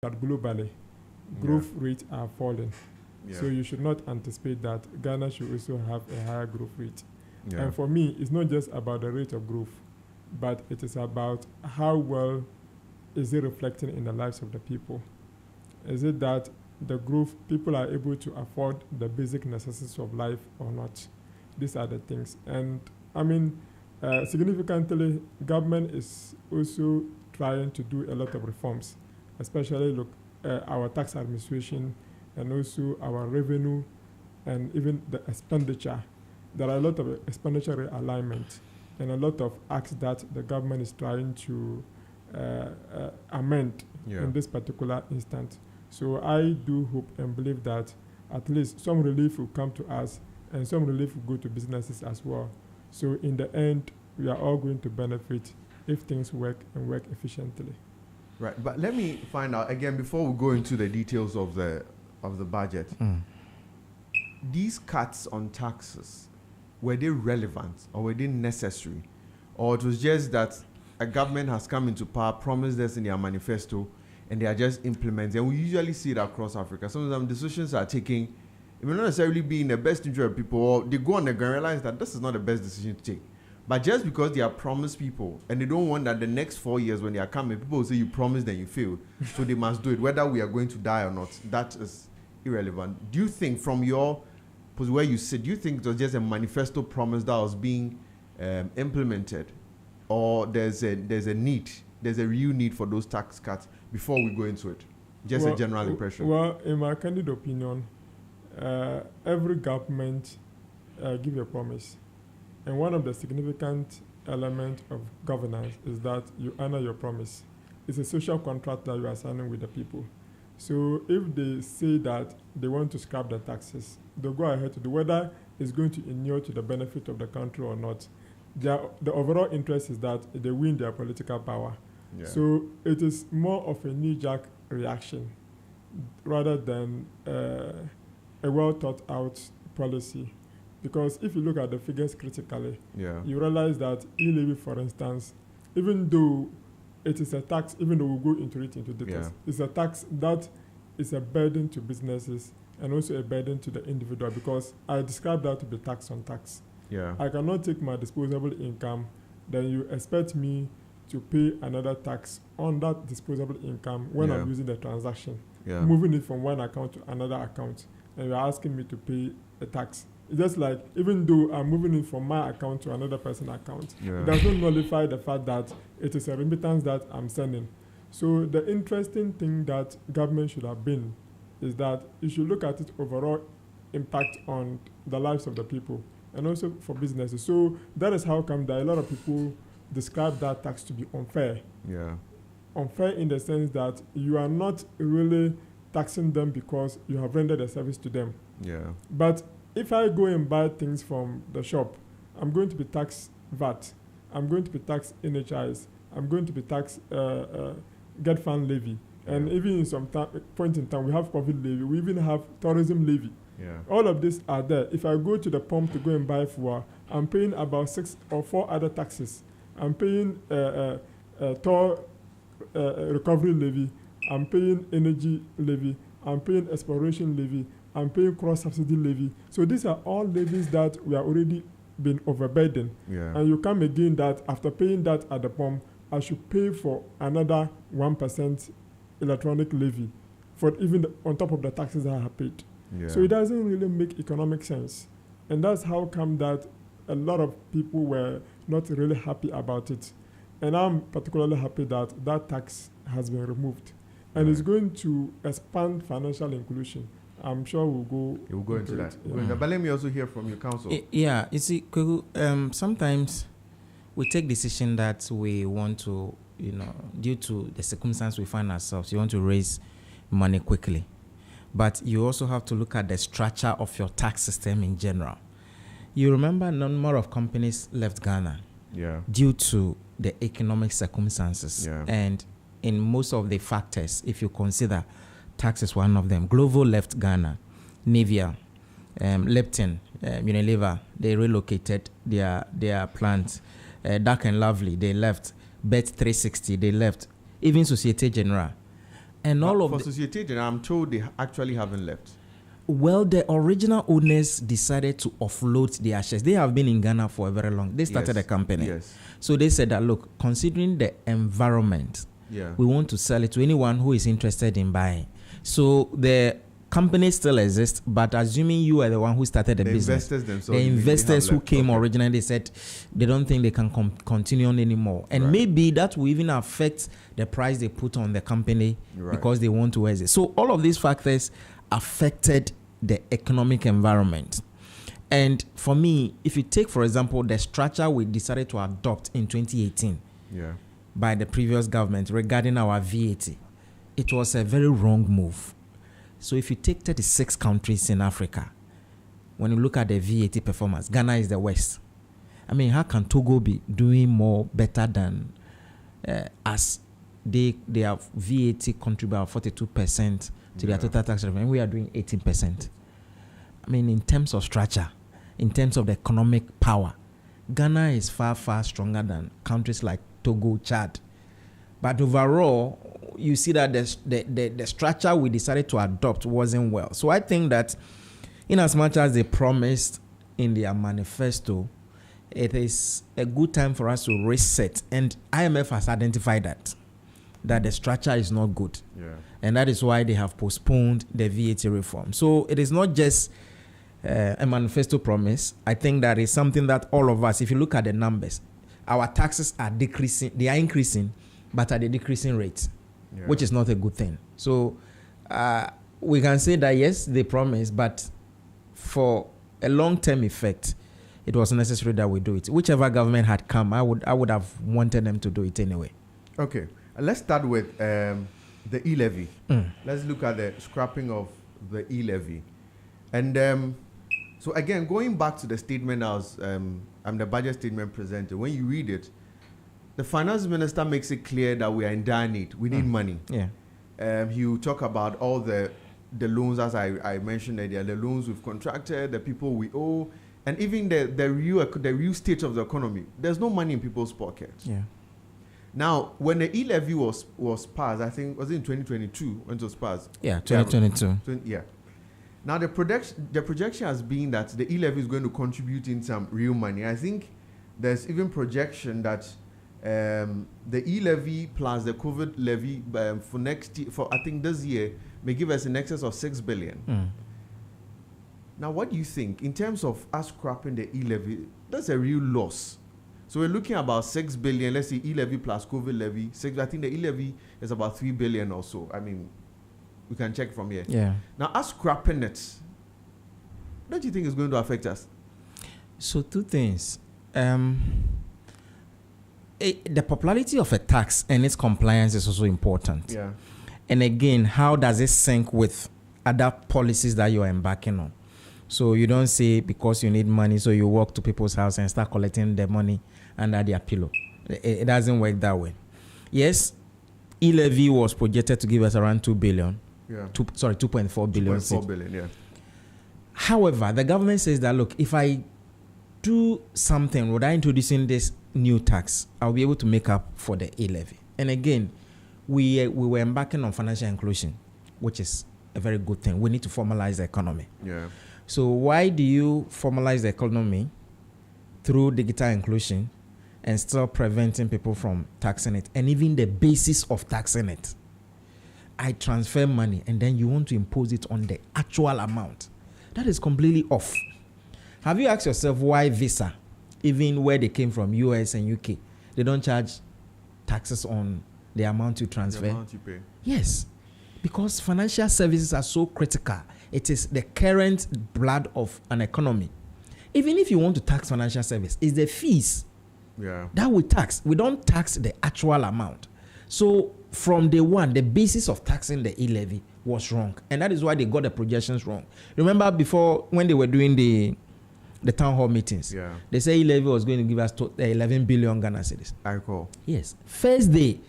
that globally, growth rates are falling. So you should not anticipate that Ghana should also have a higher growth rate. And for me, it's not just about the rate of growth, but it is about how well is it reflecting in the lives of the people. Is it that the growth, people are able to afford the basic necessities of life or not? These are the things. And I mean, significantly, government is also trying to do a lot of reforms, especially our tax administration and also our revenue and even the expenditure. There are a lot of expenditure realignment and a lot of acts that the government is trying to amend in this particular instance. So I do hope and believe that at least some relief will come to us and some relief will go to businesses as well. So in the end, we are all going to benefit if things work and work efficiently. Right, but let me find out again before we go into the details of the budget. These cuts on taxes, were they relevant or were they necessary? Or it was just that a government has come into power, promised us in their manifesto, and they are just implementing? And we usually see it across Africa. Sometimes decisions are taken, it may not necessarily be in the best interest of people, or they go on the ground and realize that this is not the best decision to take. But just because they are promised people, and they don't want that the next 4 years when they are coming, people will say you promised and you failed. So they must do it, whether we are going to die or not. That is irrelevant. Do you think from your where you sit, do you think it was just a manifesto promise that was being implemented, or there's a real need for those tax cuts before we go into it? Just a general impression. Well, in my candid opinion, every government gives a promise. And one of the significant elements of governance is that you honor your promise. It's a social contract that you are signing with the people. So if they say that they want to scrap the taxes, they'll go ahead to do whether it's going to inure to the benefit of the country or not. The overall interest is that they win their political power. So it is more of a knee-jerk reaction rather than a well-thought-out policy. Because if you look at the figures critically, you realize that e-levy, for instance, even though it is a tax, even though we'll go into details, it's a tax that is a burden to businesses and also a burden to the individual, because I describe that to be tax on tax. I cannot take my disposable income, then you expect me to pay another tax on that disposable income when I'm using the transaction, moving it from one account to another account, and you're asking me to pay a tax. It's just like, even though I'm moving it from my account to another person's account, it does not nullify the fact that it is a remittance that I'm sending. So the interesting thing that government should have been is that you should look at its overall impact on the lives of the people and also for businesses. So that is how come that a lot of people describe that tax to be unfair. Unfair in the sense that you are not really taxing them because you have rendered a service to them. But if I go and buy things from the shop, I'm going to be taxed VAT. I'm going to be taxed NHIs. I'm going to be taxed Get Fund levy. And even in some point in time, we have COVID levy. We even have tourism levy. All of these are there. If I go to the pump to go and buy fuel, I'm paying about 6 or 4 other taxes. I'm paying toll recovery levy. I'm paying energy levy. I'm paying exploration levy. I'm paying cross-subsidy levy. So these are all levies that we are already been overburdened. And you come again that after paying that at the pump, I should pay for another 1% electronic levy for even on top of the taxes I have paid. So it doesn't really make economic sense. And that's how come that a lot of people were not really happy about it. And I'm particularly happy that that tax has been removed. And it's going to expand financial inclusion. I'm sure we'll go into that. But let me also hear from your counsel. You see, sometimes we take decision that we want to, due to the circumstance we find ourselves, you want to raise money quickly. But you also have to look at the structure of your tax system in general. You remember a number of companies left Ghana due to the economic circumstances. And in most of the factors, if you consider tax is one of them. Glovo left Ghana. Nivea, Lipton, Unilever, they relocated their plant. Dark and Lovely, they left. Bet 360, they left. Even Societe Generale. And all for of the, Societe Generale, I'm told they actually haven't left. well, the original owners decided to offload their shares. They have been in Ghana for a very long. They started Yes. a company. Yes. So they said that, look, considering the environment, Yeah. we want to sell it to anyone who is interested in buying. So the company still exists, but assuming you are the one who started the business, investors themselves. the they investors have who left. came Okay. originally, they said they don't think they can continue on anymore. And Right. maybe that will even affect the price they put on the company Right. because they want to exit. So all of these factors affected the economic environment. And for me, if you take, for example, the structure we decided to adopt in 2018 Yeah. by the previous government regarding our VAT, it was a very wrong move. So if you take 36 countries in Africa, when you look at the VAT performance, Ghana is the worst. I mean, how can Togo be doing more better than us? They have VAT contribute 42% to their Yeah. total tax revenue, and we are doing 18%. I mean, in terms of structure, in terms of the economic power, Ghana is far, far stronger than countries like Togo, Chad. But overall, you see that the structure we decided to adopt wasn't well. So I think that in as much as they promised in their manifesto, it is a good time for us to reset. And IMF has identified that the structure is not good. Yeah. And that is why they have postponed the VAT reform. So it is not just a manifesto promise. I think that is something that all of us, if you look at the numbers, our taxes are decreasing. They are increasing, but at a decreasing rate, Yeah. which is not a good thing. So we can say that, yes, they promised, but for a long-term effect, it was necessary that we do it. Whichever government had come, I would have wanted them to do it anyway. Okay. Let's start with the e-levy. Let's look at the scrapping of the e-levy. And so again, going back to the statement the budget statement presented, when you read it, the finance minister makes it clear that we are in dire need. We need money. Yeah. He will talk about all the loans, as I mentioned earlier, the loans we've contracted, the people we owe, and even the real state of the economy. There's no money in people's pockets. Yeah. Now, when the e-levy was passed, I think, was it in 2022 when it was passed? Yeah, 2022. Yeah. Now, the projection has been that the e-levy is going to contribute in some real money. I think there's even projection that the e-levy plus the COVID levy for next year, I think this year, may give us in excess of 6 billion. Now, what do you think in terms of us scrapping the e-levy? That's a real loss. So we're looking at about 6 billion. Let's say e-levy plus COVID levy. I think the e-levy is about 3 billion or so. I mean, we can check from here. Yeah. Now, us scrapping it, don't you think it's going to affect us? So two things. The popularity of a tax and its compliance is also important. Yeah. And again, how does it sync with other policies that you are embarking on? So you don't say because you need money, so you walk to people's house and start collecting their money under their pillow. It doesn't work that way. Yes, e-levy was projected to give us around 2 billion. Yeah. 2.4 billion. 2.4 billion, yeah. However, the government says that, look, if I do something without introducing this new tax, I'll be able to make up for the e-levy. And again, we were embarking on financial inclusion, which is a very good thing. We need to formalize the economy. Yeah. So why do you formalize the economy through digital inclusion and still preventing people from taxing it? And even the basis of taxing it. I transfer money and then you want to impose it on the actual amount. That is completely off. Have you asked yourself why Visa, even where they came from, US and UK, they don't charge taxes on the amount you transfer? The amount you pay. Yes, because financial services are so critical. It is the current blood of an economy. Even if you want to tax financial service, it's the fees that we tax. We don't tax the actual amount. So from day one, the basis of taxing the e-levy was wrong. And that is why they got the projections wrong. Remember before, when they were doing the town hall meetings, they say e-levy was going to give us 11 billion Ghana cedis. I recall. Yes. First day,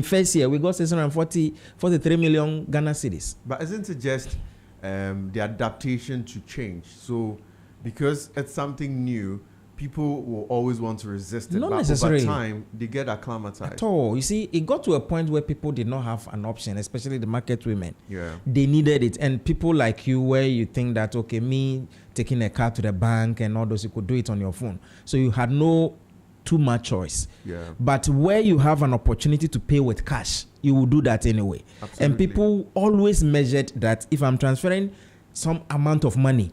first year, we got 643 million Ghana cedis. But isn't it just the adaptation to change? So because it's something new, people will always want to resist it. Not but necessarily. over time, they get acclimatized. At all. You see, it got to a point where people did not have an option, especially the market women. Yeah. They needed it. And people like you, where you think that, okay, me taking a car to the bank and all those, you could do it on your phone. So you had no too much choice. Yeah. But where you have an opportunity to pay with cash, you will do that anyway. Absolutely. And people always measured that if I'm transferring some amount of money,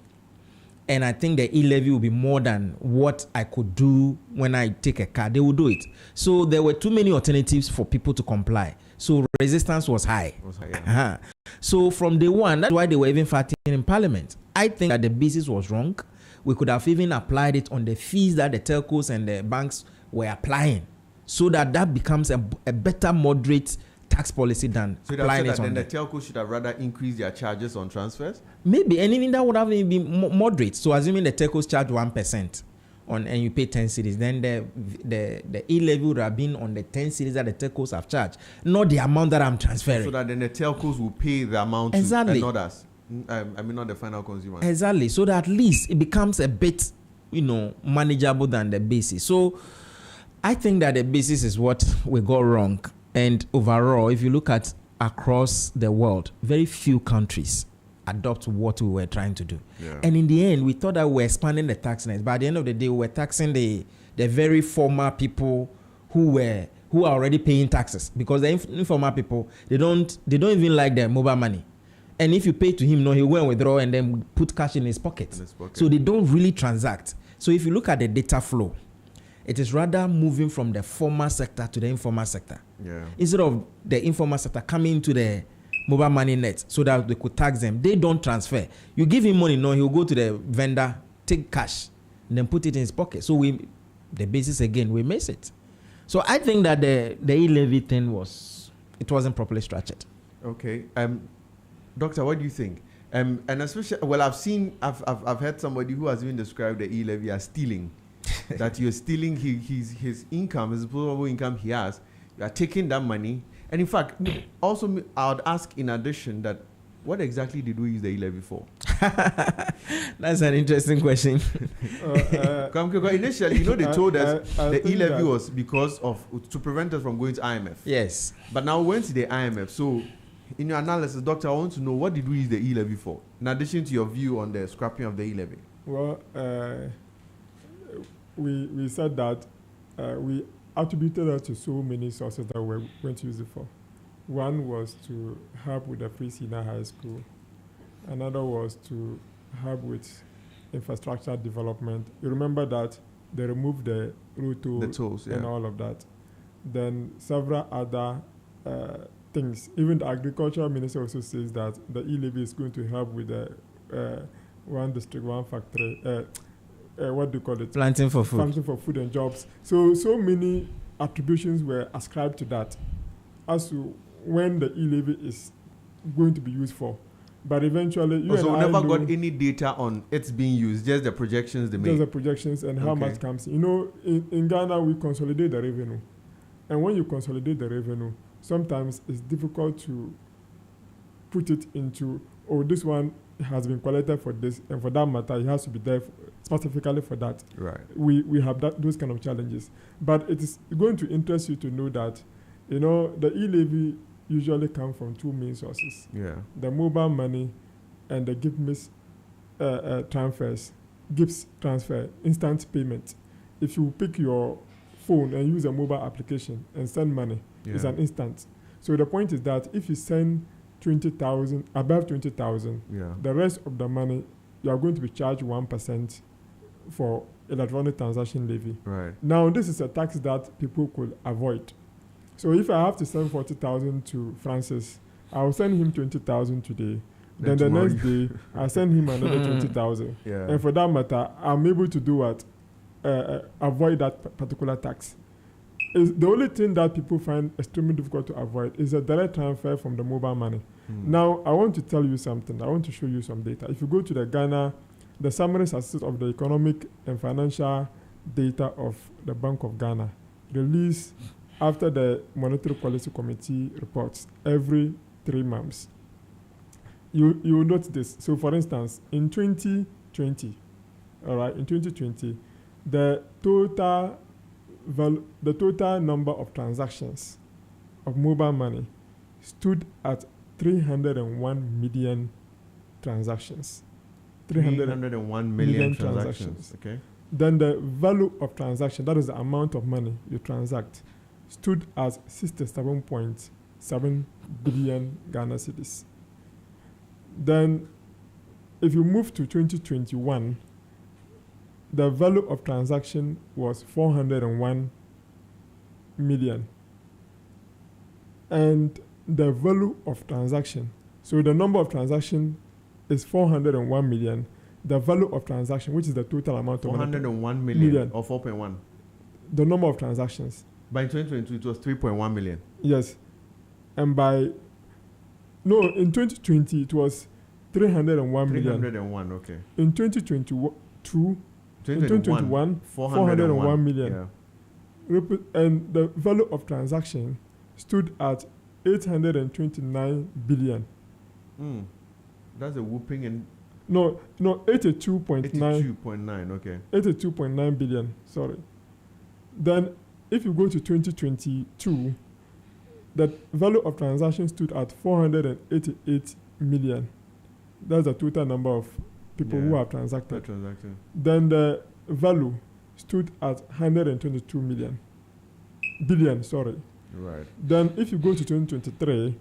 and I think the e-levy will be more than what I could do when I take a car, they will do it. So there were too many alternatives for people to comply. So resistance was high. Yeah. So from day one, that's why they were even fighting in Parliament. I think that the basis was wrong. We could have even applied it on the fees that the telcos and the banks were applying, so that becomes a better moderate tax policy than So applying that it on then the telco should have rather increased their charges on transfers? maybe anything that would have been moderate. So assuming the telcos charge 1% on and you pay 10 cedis, then the e-levy would have been on the 10 cedis that the telcos have charged, not the amount that I'm transferring. So that then the telcos will pay the amount Exactly. to, and not us. Not the final consumer. Exactly. So that at least it becomes a bit, manageable than the basis. So I think that the basis is what we got wrong. And overall, if you look at across the world, very few countries adopt what we were trying to do. Yeah. And in the end, we thought that we were expanding the tax net. But at the end of the day, we were taxing the very formal people who are already paying taxes, because the informal people, they don't even like their mobile money. And if you pay to him, he'll go and withdraw and then put cash in his pocket. So they don't really transact. So if you look at the data flow, it is rather moving from the formal sector to the informal sector. Yeah. Instead of the informal sector coming to the mobile money net so that they could tax them, they don't transfer. You give him money, he'll go to the vendor, take cash, and then put it in his pocket. So the basis again, we miss it. So I think that the e-levy thing wasn't properly structured. Okay. Doctor, what do you think? And especially, I've heard somebody who has even described the e-levy as stealing. That you're stealing his income, his disposable income he has. You are taking that money. And in fact, also I would ask in addition that what exactly did we use the e-levy for? That's an interesting question. Initially, they told us the e-levy was because to prevent us from going to IMF. Yes. But now we went to the IMF. So in your analysis, Doctor, I want to know, what did we use the e-levy for? In addition to your view on the scrapping of the e-levy. Well, we said that we attributed that to so many sources that we're going to use it for. One was to help with the free senior high school. Another was to help with infrastructure development. You remember that they removed the road tolls, and all of that. Then several other things. Even the agricultural minister also says that the e-levy is going to help with the one district, one factory. What do you call it? Planting for food. Planting for food and jobs. So many attributions were ascribed to that as to when the e-levy is going to be used for. But eventually, we never got any data on it's being used, just the projections they made. Just the projections and how much comes in. In Ghana, we consolidate the revenue. And when you consolidate the revenue, sometimes it's difficult to put it into, this one has been collected for this, and for that matter, it has to be there specifically for that. Right. We have those kind of challenges. But it is going to interest you to know that, the e-levy usually come from two main sources. Yeah. The mobile money and the GIFT transfers. GIFT transfer, instant payment. If you pick your phone and use a mobile application and send money, it's an instant. So the point is that if you send 20,000, above 20,000, the rest of the money, you are going to be charged 1% for electronic transaction levy. Right. Now, this is a tax that people could avoid. So if I have to send 40,000 to Francis, I will send him 20,000 today. Then the next day, I send him another 20,000. Yeah. And for that matter, I'm able to do what? Avoid that particular tax. The only thing that people find extremely difficult to avoid is a direct transfer from the mobile money. Now, I want to tell you something. I want to show you some data. If you go to the Ghana, the summary statistics of the economic and financial data of the Bank of Ghana, released after the Monetary Policy Committee reports every 3 months, you will note this. So, for instance, in 2020, in 2020, the total number of transactions of mobile money stood at 301 million transactions. 301 million transactions. Okay. Then the value of transaction, that is the amount of money you transact, stood at 67.7 billion Ghana cedis. Then, if you move to 2021, the value of transaction was 401 million. And the value of transaction, so the number of transaction is 401 million. The value of transaction, which is the total amount of 401 million or 4.1? The number of transactions. By 2022, it was 3.1 million. Yes. And in 2020, it was 301 million. 301, okay. In 2021, 401 million. Yeah. And the value of transaction stood at 829 billion. That's a whooping and 82.9. 82.9, okay. 82.9 billion, sorry. Then, if you go to 2022, the value of transactions stood at 488 million. That's the total number of people who have transacted. Then the value stood at 122 billion, sorry. Right. Then, if you go to 2023,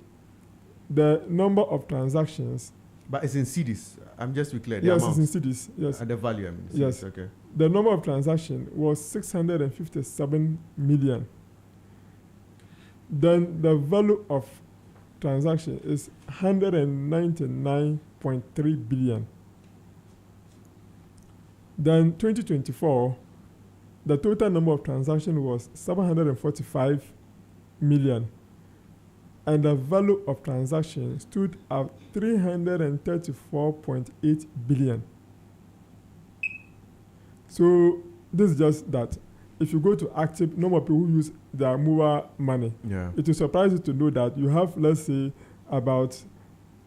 the number of transactions. But it's in cedis. I'm just to be clear. Yes, it's in cedis. Yes. At the value, I mean. Yes. Okay. The number of transactions was 657 million. Then the value of transaction is 199.3 billion. Then 2024, the total number of transactions was 745 million. And the value of transaction stood at 334.8 billion. So this is just that. If you go to active, number of people who use their mobile money, it will surprise you to know that you have, let's say, about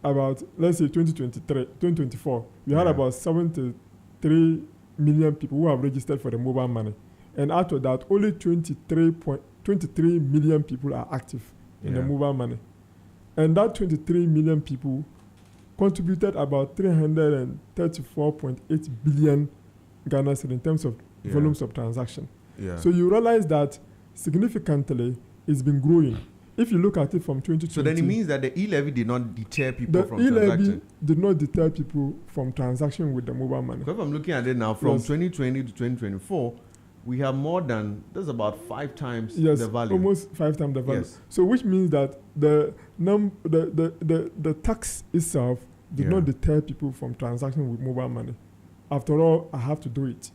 2024, you had about 73 million people who have registered for the mobile money. And out of that, only 23 million people are active in the mobile money. And that 23 million people contributed about 334.8 billion Ghana cedis in terms of volumes of transaction. Yeah. So you realize that significantly it's been growing. If you look at it from 2020. So then it means that the e-levy did not deter people from transacting. The e-levy did not deter people from transaction with the mobile money. Because if I'm looking at it now, from 2020 to 2024, we have more than, that's about 5 times the value. Almost 5 times the value. Yes. So which means that the tax itself did not deter people from transacting with mobile money. After all, I have to do it.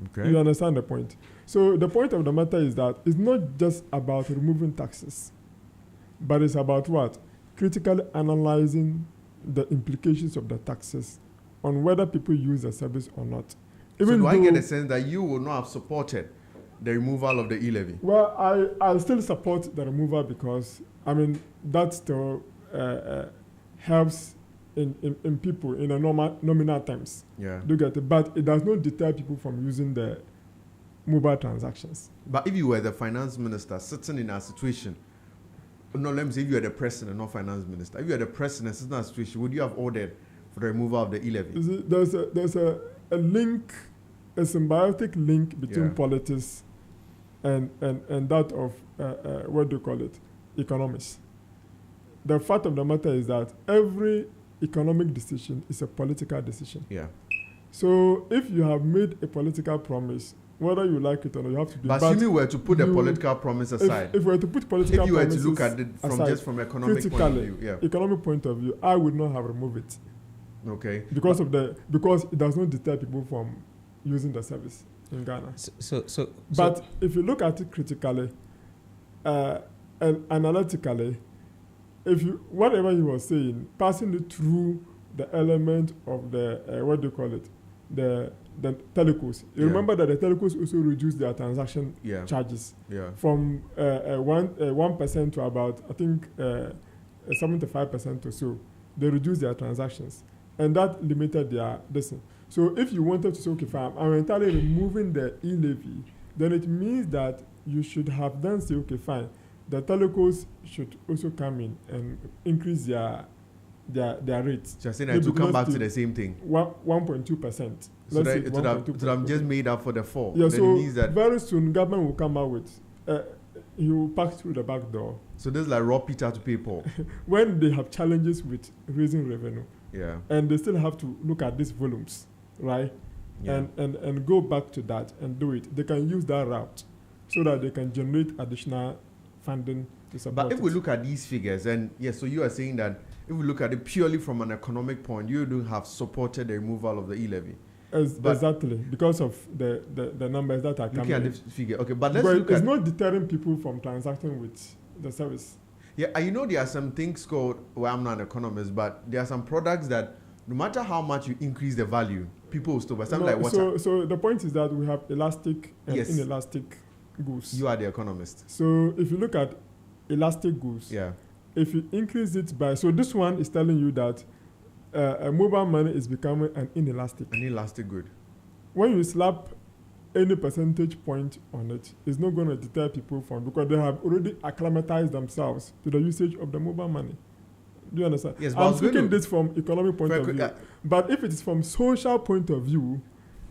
Okay. You understand the point? So the point of the matter is that it's not just about removing taxes, but it's about what? Critically analyzing the implications of the taxes on whether people use the service or not. Even so do I get a sense that you would not have supported the removal of the e-levy? Well, I still support the removal because, I mean, that still helps in people in a nominal terms. Yeah. Do you get it? But it does not deter people from using the mobile transactions. But if you were the finance minister sitting in a situation, no, let me say if you were the president, not finance minister, if you were the president sitting in a situation, would you have ordered for the removal of the e-levy? There's a link, a symbiotic link between politics and that of, what do you call it, economics. The fact of the matter is that every economic decision is a political decision. Yeah. So if you have made a political promise, whether you like it or not, you have to do it. But assuming you were to put the political promise aside, if we were to put political promises if you were to look at it from just from economic point of view, economic point of view, I would not have removed it. Okay. Because it does not deter people from using the service in Ghana. But if you look at it critically and analytically, whatever you were saying, passing it through the element of the what do you call it, the telecos. You remember that the telecos also reduced their transaction charges from 1% to about 75% or so. They reduced their transactions. and that limited their distance. So if you wanted to say, okay, fine, I'm entirely removing the e-levy, then it means that you should have then say, okay, fine, the telecos should also come in and increase their rates. Just saying that to come back to the same thing. 1.2%. So that it would have just made up for the fall. Yeah, then so it means that very soon government will come out with, he will pass through the back door. So this is like raw Peter to pay Paul. When they have challenges with raising revenue, Yeah. and they still have to look at these volumes, right? Yeah. And go back to that and do it. They can use that route so that they can generate additional funding to support But if we look at these figures, and yes, so you are saying that if we look at it purely from an economic point, you do have supported the removal of the e-levy. But exactly, because of the numbers that are coming. Looking at in. this figure, okay, but let's But look it's at not deterring people from transacting with the service. yeah. And you know there are some things called. Well, I'm not an economist, but there are some products that no matter how much you increase the value, people will still buy. Something like water. So the point is that we have elastic and Yes. inelastic goods. You are the economist. So if you look at elastic goods, Yeah. if you increase it by, so this one is telling you that mobile money is becoming an inelastic. An elastic good. When you slap any percentage point on it, it's not going to deter people from, because they have already acclimatized themselves to the usage of the mobile money. Do you understand? Yes, but I I'm was going speaking to- this from economic point Very of quick, view. But if it is from social point of view,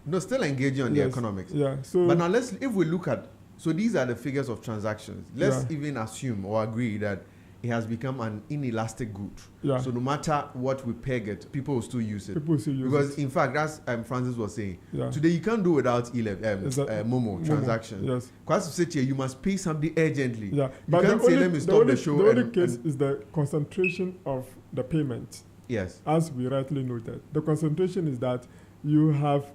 No, still engaging on the yes, economics. Yeah. So But now if we look at, so these are the figures of transactions. Let's Yeah. even assume or agree that it has become an inelastic good. yeah, So no matter what we peg it, people will still use it. people still use Because it. in fact, as Francis was saying, Yeah. today you can't do without Momo, Momo transaction. Yes. Because to sit here, you must pay somebody urgently. Yeah. You can't say let me stop the show. The only and- case and- is the concentration of the payment. yes. As we rightly noted, the concentration is that you have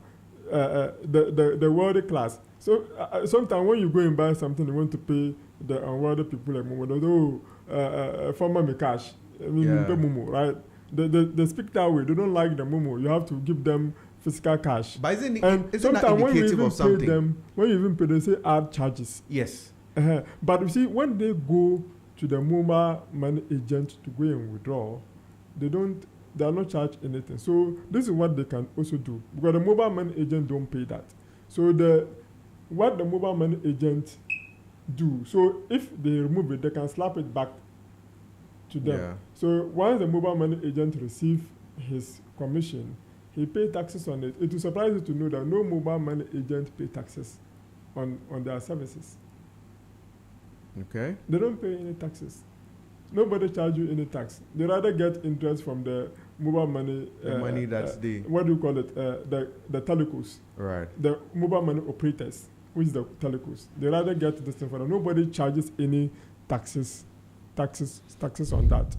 the wealthy class. So sometimes when you go and buy something, you want to pay the unwealthy people like Momo. Former me cash. I mean, Yeah. pay Momo, right? They speak that way. They don't like the Momo. You have to give them physical cash. But isn't it, And isn't that sometimes when you indicative even of pay something? them, when you even pay, they say add charges. Yes. But you see, when they go to the mobile money agent to go and withdraw, they are not charged anything. So this is what they can also do, because the mobile money agent don't pay that. So what the mobile money agent do, so if they remove it, they can slap it back to them. Yeah. So once the mobile money agent receive his commission, he pay taxes on it. It will surprise you to know that no mobile money agent pay taxes on their services. Okay. They don't pay any taxes. Nobody charge you any tax. They rather get interest from the mobile money. The money that's the What do you call it? The telecos, right. the mobile money operators, which is the telecos. They rather get this thing for them. Nobody charges any taxes on that.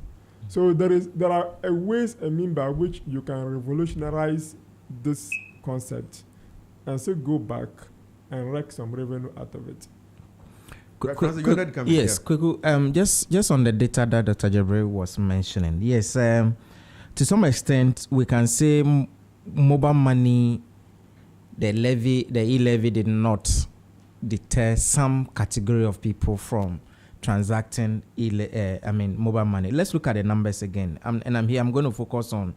So there are ways and means by which you can revolutionize this concept and still go back and wreck some revenue out of it. Yes, just on the data that Dr. Jabri was mentioning. Yes, to some extent, we can say mobile money, the e-levy did not deter some category of people from transacting mobile money. Let's look at the numbers again. I'm going to focus on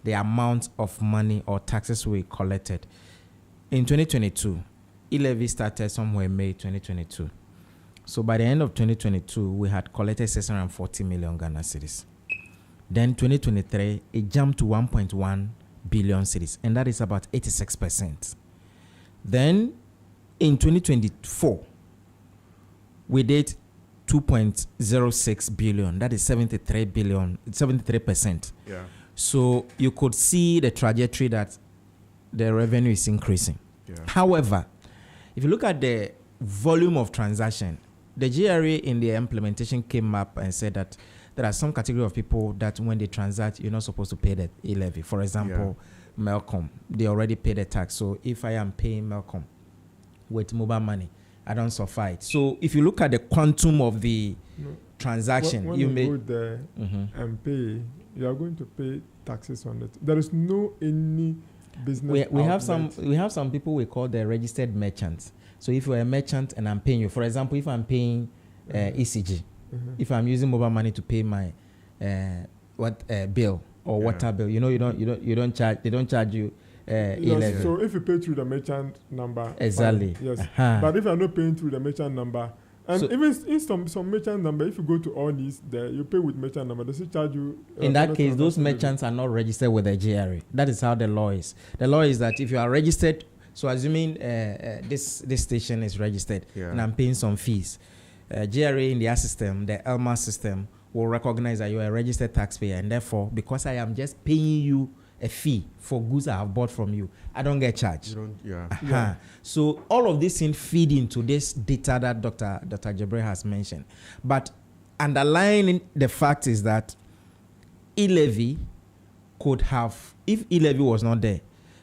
the amount of money or taxes we collected. In 2022, e-levy started somewhere in May 2022. So by the end of 2022, we had collected 640 million Ghana cedis. Then 2023, it jumped to 1.1 billion cedis, and that is about 86%. Then in 2024, we did 2.06 billion. That is 73%. Yeah. So you could see the trajectory that the revenue is increasing. Yeah. However, if you look at the volume of transaction, the GRA in the implementation came up and said that there are some category of people that when they transact, you're not supposed to pay the e-levy. For example, Melcom, they already pay the tax. So if I am paying Melcom with mobile money, I don't suffer it. So if you look at the quantum of the transaction, when you you may go there and pay, you are going to pay taxes on it. There is no any business. We have some people we call the registered merchants. So if you're a merchant and I'm paying you, for example, if I'm paying ECG, if I'm using mobile money to pay my bill, or water bill. You don't charge. They don't charge you e-levy. So if you pay through the merchant number, exactly. fine, yes. Uh-huh. But if you are not paying through the merchant number, and So- even in some merchant number, if you go to all these, there you pay with merchant number. They still charge you. In that case, those transaction levy. merchants are not registered with the GRA. That is how the law is. The law is that if you are registered, so assuming this station is registered, Yeah. and I'm paying some fees, GRA in their system, the ELMA system, will recognize that you are a registered taxpayer, and therefore, because I am just paying you a fee for goods I have bought from you, I don't get charged. You don't, yeah. Uh-huh. So all of these things feed into this data that Dr. Jebre has mentioned. But underlying the fact is that e-levy could have, if e-levy was not there,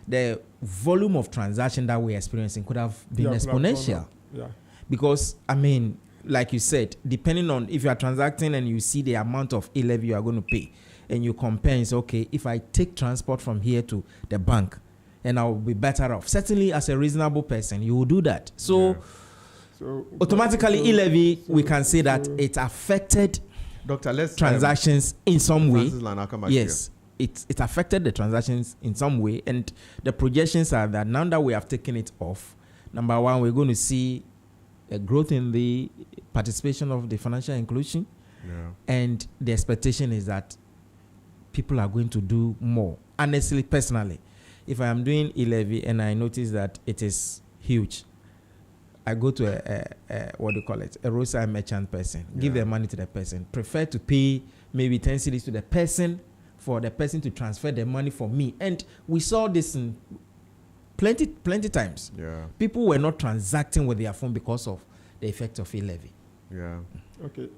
the volume of transaction that we're experiencing could have been exponential. Yeah. Because, I mean, like you said, depending on if you are transacting and you see the amount of e-levy you are going to pay, and you compare and say, okay, if I take transport from here to the bank, and I will be better off. Certainly, as a reasonable person, you will do that. So, Yeah. So automatically, so- e-levy, we so- can say that so- it affected Doctor, let's transactions in some way. Francis Lan, I'll come back to Yes, it affected the transactions in some way, and the projections are that now that we have taken it off, number one, we're going to see a growth in the participation of the financial inclusion, you. Yeah. and the expectation is that people are going to do more. Honestly, personally, if I am doing e-levy and I notice that it is huge, I go to a what do you call it, a roadside merchant person, give Yeah. the money to the person, prefer to pay maybe 10 cedis to the person for the person to transfer the money for me. And we saw this in plenty times. Yeah. People were not transacting with their phone because of the effect of e-levy. Yeah. Okay.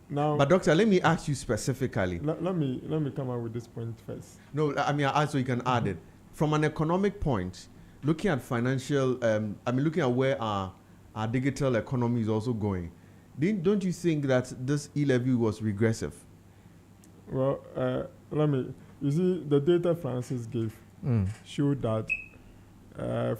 Now, But doctor, let me ask you specifically. let me come out with this point first. No, I mean, I ask so you can add it. From an economic point, looking at financial, looking at where our digital economy is also going, don't you think that this e-levy was regressive? Well, you see, the data Francis gave showed that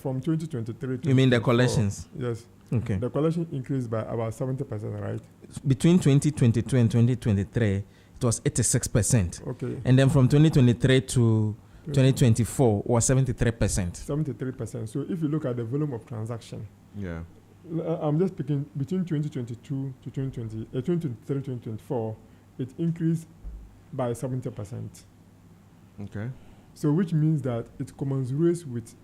from 2023 to You mean the 2024, collections? Yes. Okay. The collection increased by about 70%, right? Between 2022 and 2023, it was 86%. Okay. And then from 2023 to 2024 was 73%. 73%. So if you look at the volume of transaction, Yeah. I'm just picking between 2022 to 2023, 2024, it increased by 70%. Okay. So which means that it commensurates with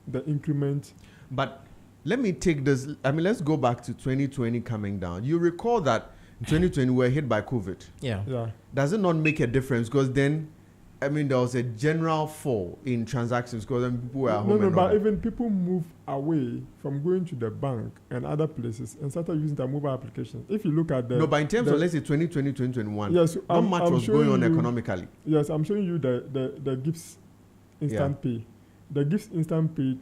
the increment. But let me take this. Let's go back to 2020 coming down. You recall that in 2020 we were hit by COVID. Yeah. Yeah. Does it not make a difference? Because then, there was a general fall in transactions because then people were at home. No, and but all. even people move away from going to the bank and other places and started using their mobile applications. If you look at the... No, but in terms the- of, let's say, 2020, 2021, Yes, not much I'm was showing going on you- economically. Yes, I'm showing you the GIFS Instant Pay. The GIFS Instant Pay,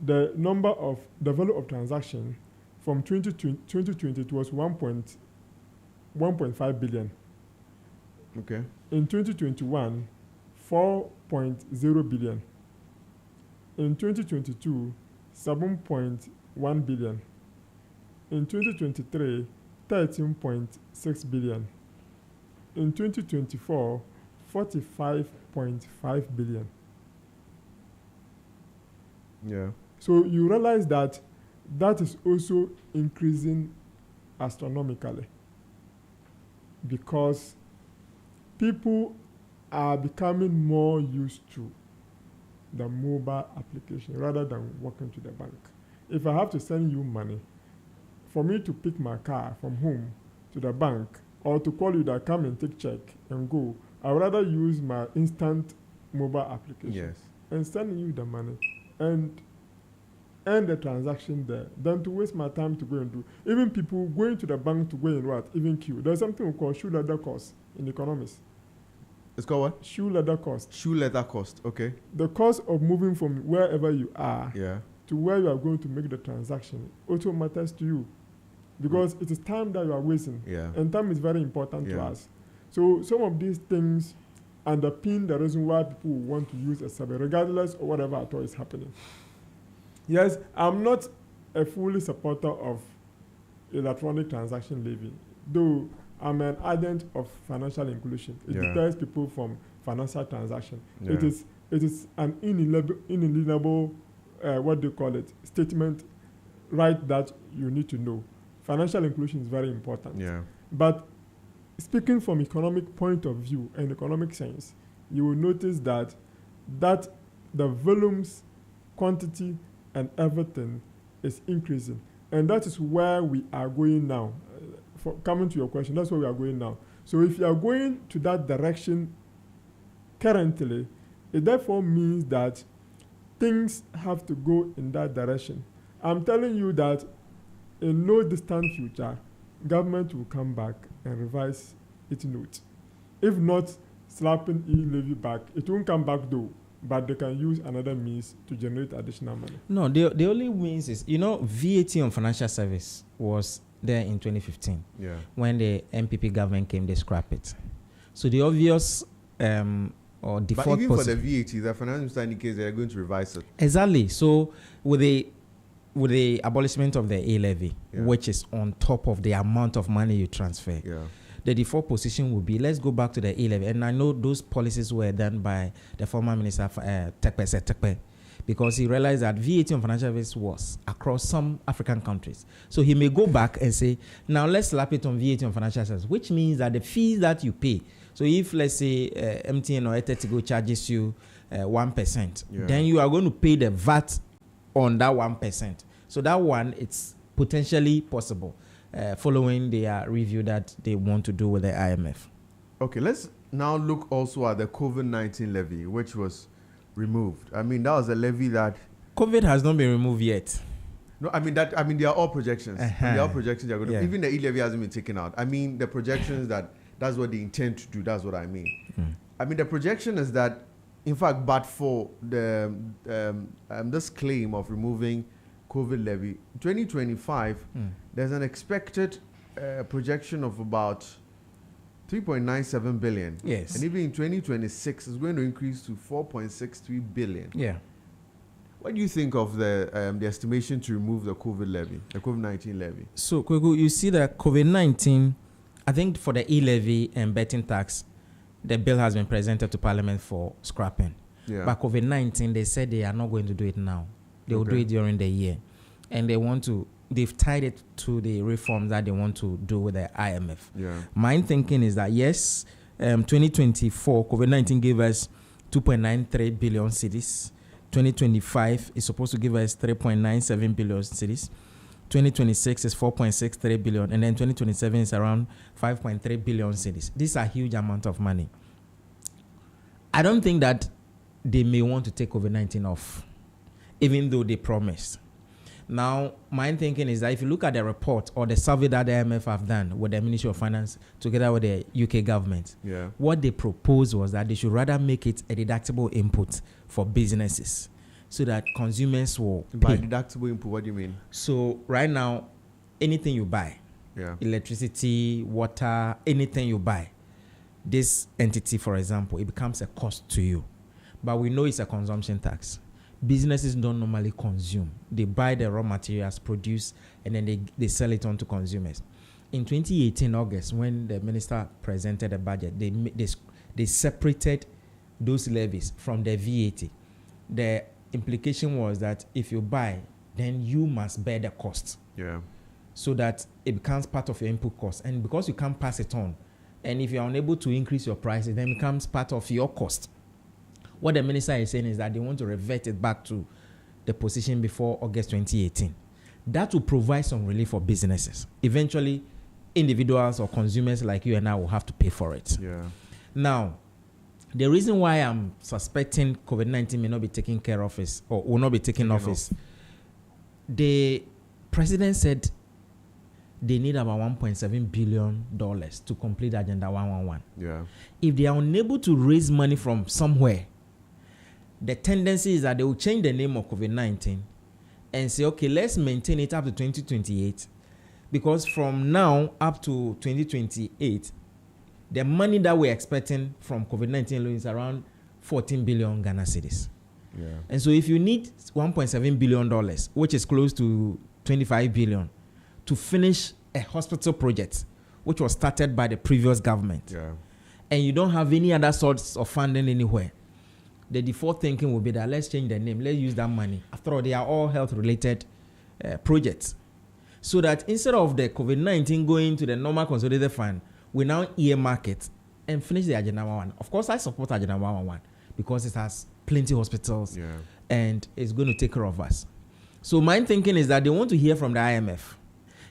the number of, the value of transaction from 2020 it was 1.5 billion. Okay. In 2021, 4.0 billion. In 2022, 7.1 billion. In 2023, 13.6 billion. In 2024, 45.5 billion. Yeah. So you realize that that is also increasing astronomically because people are becoming more used to the mobile application rather than walking to the bank. If I have to send you money, for me to pick my car from home to the bank or to call you that come and take check and go, I would rather use my instant mobile application Yes. and send you the money and end the transaction there than to waste my time to go and do. Even people going to the bank to go and what? Even queue. There's something we call shoe leather cost in economics. It's called what? Shoe leather cost. Shoe leather cost. Okay. The cost of moving from wherever you are Yeah. to where you are going to make the transaction also matters to you because it is time that you are wasting. Yeah. And time is very important to Yeah. us. So some of these things underpin the reason why people want to use a survey, regardless of whatever at all is happening. Yes, I'm not a fully supporter of electronic transaction levy, though I'm an advocate of financial inclusion. It deters people from financial transaction. Yeah. It is an inalienable what do you call it, statement, right, that you need to know. Financial inclusion is very important. Yeah. But speaking from economic point of view and economic sense, you will notice that the volumes, quantity, and everything is increasing. And that is where we are going now. For coming to your question, that's where we are going now. So if you are going to that direction currently, it therefore means that things have to go in that direction. I'm telling you that in no distant future, government will come back and revise its note. If not slapping e-levy back, it won't come back though, but they can use another means to generate additional money. No, the only means is, VAT on financial service was there in 2015. Yeah. When the MPP government came, they scrapped it. So the obvious or default. But even for the VAT, the finance minister indicates they are going to revise it. Exactly. So with the abolishment of the e-levy, which is on top of the amount of money you transfer, the default position would be, let's go back to the e-levy. And I know those policies were done by the former minister, Tekpe, because he realized that VAT on financial service was across some African countries. So he may go back and say, now let's slap it on VAT on financial service, which means that the fees that you pay, so if, let's say, MTN or Etetigo charges you 1%, then you are going to pay the VAT on that 1%. So that one, it's potentially possible following their review that they want to do with the IMF. Okay, let's now look also at the COVID-19 levy, which was removed. I mean, that was a levy that... COVID has not been removed yet. No, they are all projections. They are all projections. They're going to, even the e-levy hasn't been taken out. I mean, the projections that's what they intend to do. That's what I mean. I mean, the projection is that, in fact, but for the this claim of removing COVID levy, 2025, there's an expected projection of about 3.97 billion. Yes. And even in 2026, it's going to increase to 4.63 billion. Yeah. What do you think of the estimation to remove the COVID levy, the COVID-19 levy? So, Kweku, you see that COVID-19, I think for the e-levy and betting tax, the bill has been presented to Parliament for scrapping. Yeah. But COVID-19, they said they are not going to do it now. They will do it during the year. And they've tied it to the reforms that they want to do with the IMF. Yeah. My thinking is that, yes, 2024, COVID-19 gave us 2.93 billion cedis. 2025 is supposed to give us 3.97 billion cedis. 2026 is 4.63 billion, and then 2027 is around 5.3 billion cedis. These are huge amount of money. I don't think that they may want to take COVID-19 off, even though they promised. Now, my thinking is that if you look at the report or the survey that the IMF have done with the Ministry of Finance together with the UK government, what they proposed was that they should rather make it a deductible input for businesses so that consumers will pay. By deductible input, what do you mean? So right now, anything you buy, electricity, water, anything you buy, this entity, for example, it becomes a cost to you. But we know it's a consumption tax. Businesses don't normally consume. They buy the raw materials, produce, and then they sell it on to consumers. In 2018, August, when the minister presented the budget, they separated those levies from the VAT. The implication was that if you buy, then you must bear the cost. Yeah. So that it becomes part of your input cost. And because you can't pass it on, and if you're unable to increase your prices, then it becomes part of your cost. What the minister is saying is that they want to revert it back to the position before August 2018. That will provide some relief for businesses. Eventually, individuals or consumers like you and I will have to pay for it. Yeah. Now, the reason why I'm suspecting COVID-19 may not be taken care of is, or will not be taken off is, the president said they need about $1.7 billion to complete Agenda 111. Yeah. If they are unable to raise money from somewhere, the tendency is that they will change the name of COVID-19 and say, okay, let's maintain it up to 2028. Because from now up to 2028, the money that we're expecting from COVID-19 alone is around 14 billion Ghana cedis. Yeah. And so if you need $1.7 billion, which is close to 25 billion, to finish a hospital project, which was started by the previous government, Yeah. and you don't have any other sorts of funding anywhere, the default thinking will be that let's change the name, let's use that money. After all, they are all health-related projects. So that instead of the COVID-19 going to the normal consolidated fund, we now earmark it and finish the Agenda 111. Of course, I support Agenda 111 because it has plenty of hospitals and it's going to take care of us. So my thinking is that they want to hear from the IMF.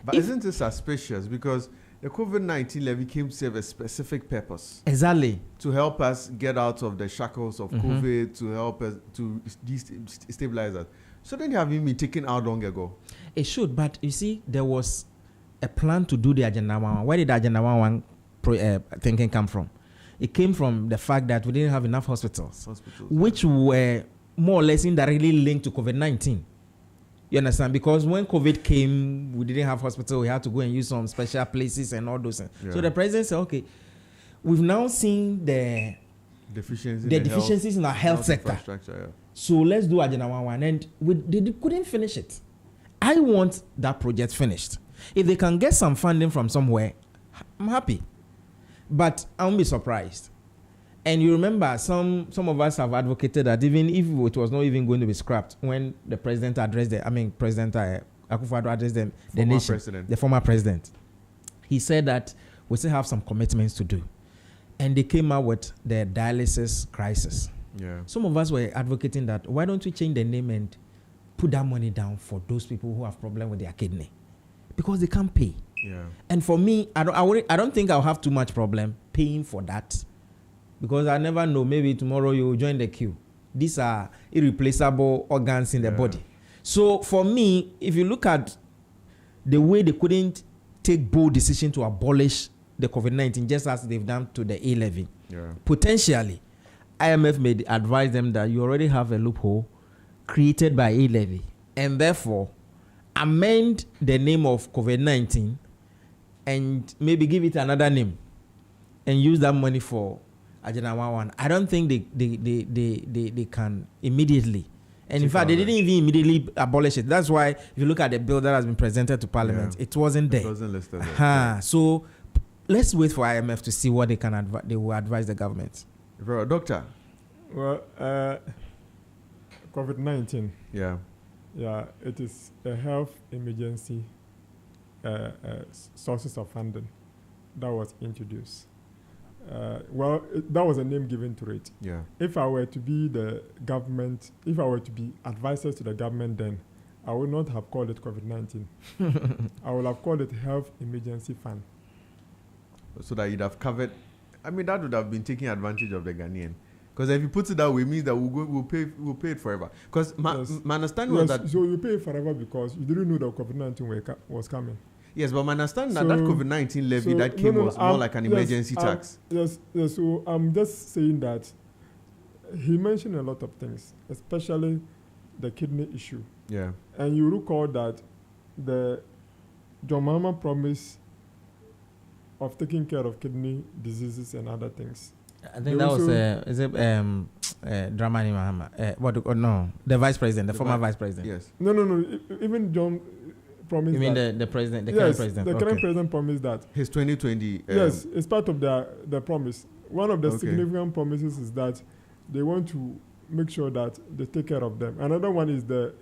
But isn't it suspicious? Because the COVID-19 levy came to serve a specific purpose. Exactly. To help us get out of the shackles of COVID, to help us to stabilize us. So then you have been taken out long ago. It should, but you see, there was a plan to do the Agenda 111. Where did the Agenda 111 thinking come from? It came from the fact that we didn't have enough hospitals. Which were more or less indirectly linked to COVID-19. You understand? Because when COVID came, we didn't have hospital. We had to go and use some special places and all those things. Yeah. So the president said, okay, we've now seen the deficiencies in our health sector. Yeah. So let's do Agenda 111. And they couldn't finish it. I want that project finished. If they can get some funding from somewhere, I'm happy. But I won't be surprised. And you remember, some of us have advocated that even if it was not even going to be scrapped, when the president addressed President Akufo-Addo addressed the nation, the former president, he said that we still have some commitments to do. And they came out with the dialysis crisis. Yeah. Some of us were advocating that, why don't we change the name and put that money down for those people who have problem with their kidney? Because they can't pay. Yeah. And for me, I don't think I'll have too much problem paying for that. Because I never know, maybe tomorrow you will join the queue. These are irreplaceable organs in the body. So for me, if you look at the way they couldn't take bold decision to abolish the COVID-19, just as they've done to the A-levy, potentially, IMF may advise them that you already have a loophole created by A-levy, and therefore amend the name of COVID-19 and maybe give it another name and use that money for Agenda 111. I don't think they can immediately. And in fact, they didn't even immediately abolish it. That's why if you look at the bill that has been presented to Parliament, it wasn't there. It wasn't listed there. So let's wait for IMF to see what they will advise the government. Doctor? Well, COVID-19. Yeah, it is a health emergency sources of funding that was introduced. That was a name given to it. Yeah. If I were to be the government, if I were to be advisors to the government, then I would not have called it COVID-19. I would have called it Health Emergency Fund. So that you'd have covered. I mean, that would have been taking advantage of the Ghanaian. Because if you put it that way, it means that we'll pay it forever. Because my understanding was that. So you pay it forever because you didn't know that COVID-19 was coming. Yes, but my understanding that COVID-19 levy that came was more like an emergency tax. Yes. So I'm just saying that he mentioned a lot of things, especially the kidney issue. Yeah. And you recall that the John Mahama promise of taking care of kidney diseases and other things. I think that was Dramani Mahama. The vice president, the former vice president. Yes. No. Even John promised. You mean that the president, the current president? The current president promised that. His 2020. Yes, it's part of the promise. One of the significant promises is that they want to make sure that they take care of them. Another one is the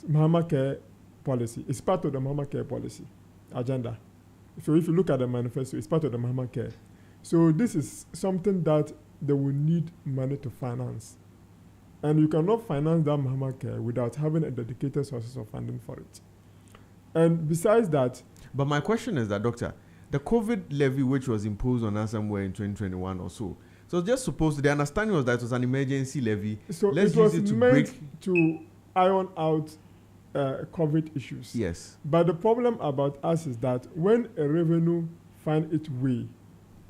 Mahama Care policy. It's part of the Mahama Care policy agenda. So if you look at the manifesto, it's part of the Mahama Care. So this is something that they will need money to finance. And you cannot finance that Mahama Care without having a dedicated sources of funding for it. And besides that... But my question is that, Doctor, the COVID levy which was imposed on us somewhere in 2021 or so, so just supposed to, the understanding was that it was an emergency levy. So it was meant to iron out COVID issues. Yes. But the problem about us is that when a revenue finds its way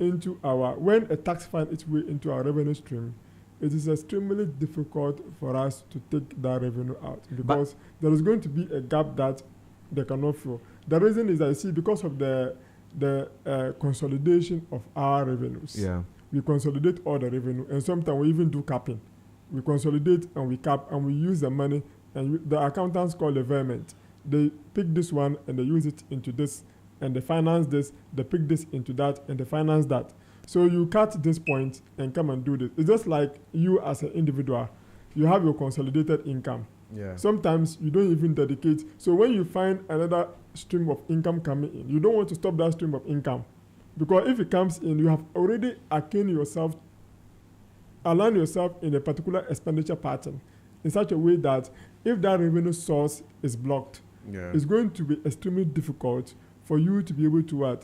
into when a tax finds its way into our revenue stream, it is extremely difficult for us to take that revenue out because there is going to be a gap that they cannot fill. The reason is, I see, because of the consolidation of our revenues. Yeah. We consolidate all the revenue, and sometimes we even do capping. We consolidate and we cap, and we use the money, and the accountants call the environment. They pick this one and they use it into this, and they finance this, they pick this into that, and they finance that. So you cut this point and come and do this. It's just like you as an individual, you have your consolidated income. Yeah. Sometimes you don't even dedicate. So when you find another stream of income coming in, you don't want to stop that stream of income. Because if it comes in, you have already align yourself in a particular expenditure pattern in such a way that if that revenue source is blocked, it's going to be extremely difficult for you to be able to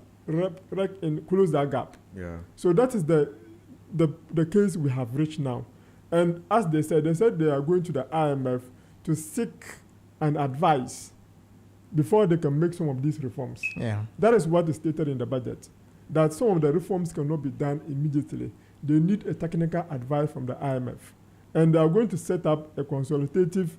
close that gap. Yeah. So that is the case we have reached now. And as they said they are going to the IMF to seek an advice before they can make some of these reforms. Yeah. That is what is stated in the budget, that some of the reforms cannot be done immediately. They need a technical advice from the IMF. And they are going to set up a consultative,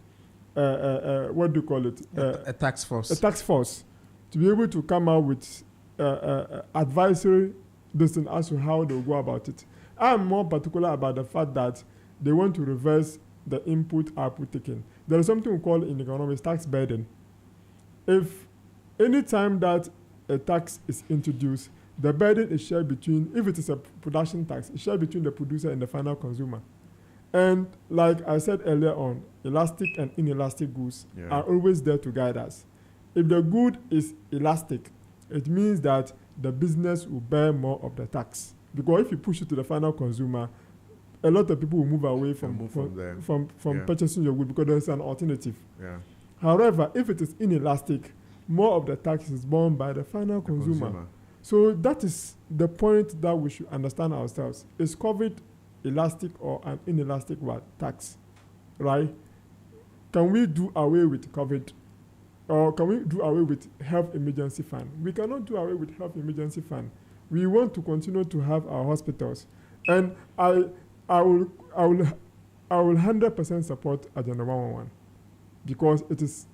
what do you call it? A task force. A task force to be able to come out with advisory decision as to how they will go about it. I am more particular about the fact that they want to reverse the input-output taking. There is something we call in economics tax burden. If any time that a tax is introduced, the burden is shared between, if it is a production tax, it's shared between the producer and the final consumer. And like I said earlier on, elastic and inelastic goods are always there to guide us. If the good is elastic, it means that the business will bear more of the tax. Because if you push it to the final consumer, a lot of people will move away from purchasing your good because there's an alternative. Yeah. However, if it is inelastic, more of the tax is borne by the final consumer. So that is the point that we should understand ourselves. Is COVID elastic or an inelastic tax, right? Can we do away with COVID, or can we do away with health emergency fund? We cannot do away with health emergency fund. We want to continue to have our hospitals, and I will 100% support Agenda 111 because it is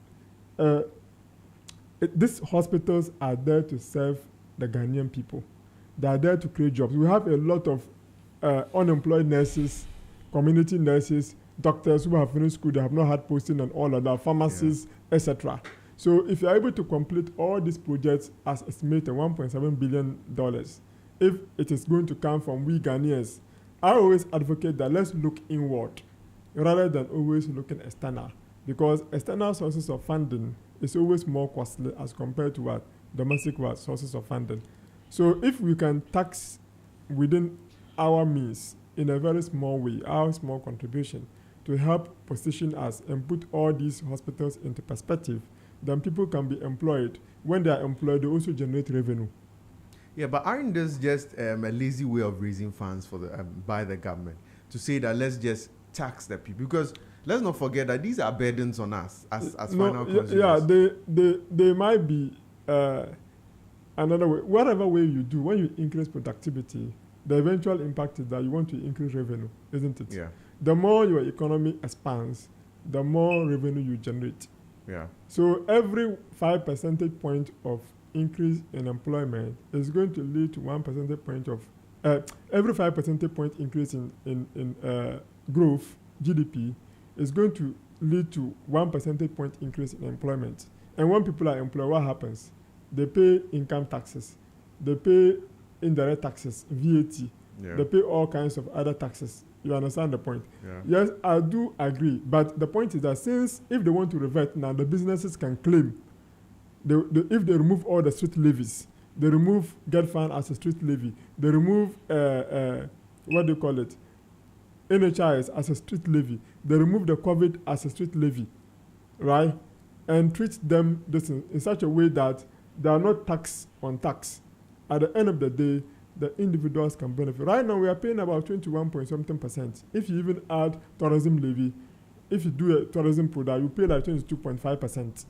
these hospitals are there to serve the Ghanaian people. They are there to create jobs. We have a lot of unemployed nurses, community nurses, doctors who have finished school, they have not had posting and all of that, pharmacists, etc. So if you are able to complete all these projects as estimated $1.7 billion, if it is going to come from we Ghanaians, I always advocate that let's look inward rather than always looking external, because external sources of funding is always more costly as compared to what domestic sources of funding. So if we can tax within our means in a very small way, our small contribution to help position us and put all these hospitals into perspective, then people can be employed. When they are employed, they also generate revenue. Yeah, but aren't this just a lazy way of raising funds for the by the government to say that let's just tax the people? Because let's not forget that these are burdens on us as final consumers. Yeah, they might be another way. Whatever way you do, when you increase productivity, the eventual impact is that you want to increase revenue, isn't it? Yeah. The more your economy expands, the more revenue you generate. Yeah. So every 5 percentage point of increase in employment is going to lead to 1 percentage point of every 5 percentage point increase in growth, GDP, is going to lead to 1 percentage point increase in employment. And when people are employed, what happens? They pay income taxes, they pay indirect taxes, VAT, they pay all kinds of other taxes. You understand the point? Yeah. Yes, I do agree. But the point is that since if they want to revert now, the businesses can claim. If they remove all the street levies, they remove Get Fund as a street levy, they remove, what do you call it, NHIS as a street levy, they remove the COVID as a street levy, right? And treat them in such a way that they are not tax on tax. At the end of the day, the individuals can benefit. Right now, we are paying about 21.something%. If you even add tourism levy, if you do a tourism product, you pay like 22.5%,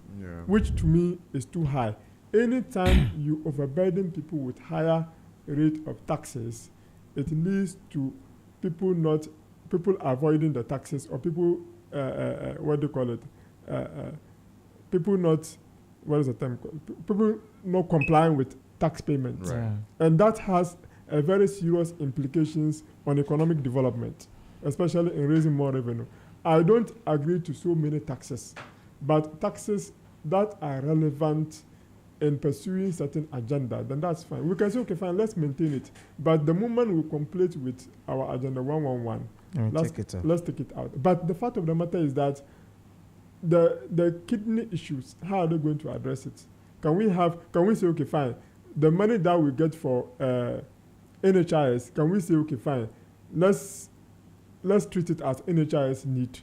which to me is too high. Anytime you overburden people with higher rate of taxes, it leads to people avoiding the taxes, or people, what do you call it? People not, what is the term? People not complying with tax payments. Right. And that has a very serious implications on economic development, especially in raising more revenue. I don't agree to so many taxes, but taxes that are relevant in pursuing certain agenda, then that's fine. We can say, okay, fine, let's maintain it. But the moment we complete with our agenda 111, let's take it out. But the fact of the matter is that the kidney issues, how are they going to address it? Can we say, okay, fine, the money that we get for NHIS, can we say, okay, fine, let's treat it as NHIS need.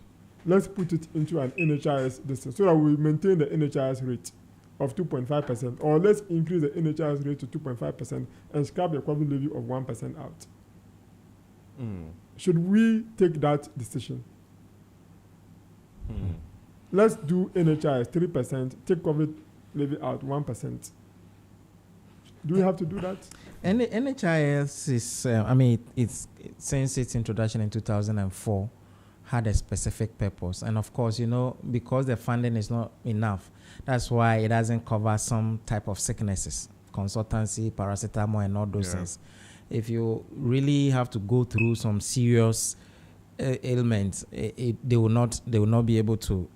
Let's put it into an NHIS distance so that we maintain the NHIS rate of 2.5%, or let's increase the NHIS rate to 2.5% and scrap the equivalent levy of 1% out. Should we take that decision? Let's do NHIS 3%, take COVID levy out 1%. Do we have to do that? NHIS is, since its introduction in 2004, had a specific purpose. And of course, because the funding is not enough, that's why it doesn't cover some type of sicknesses, consultancy, paracetamol, and all those things. If you really have to go through some serious ailments, they will not be able to,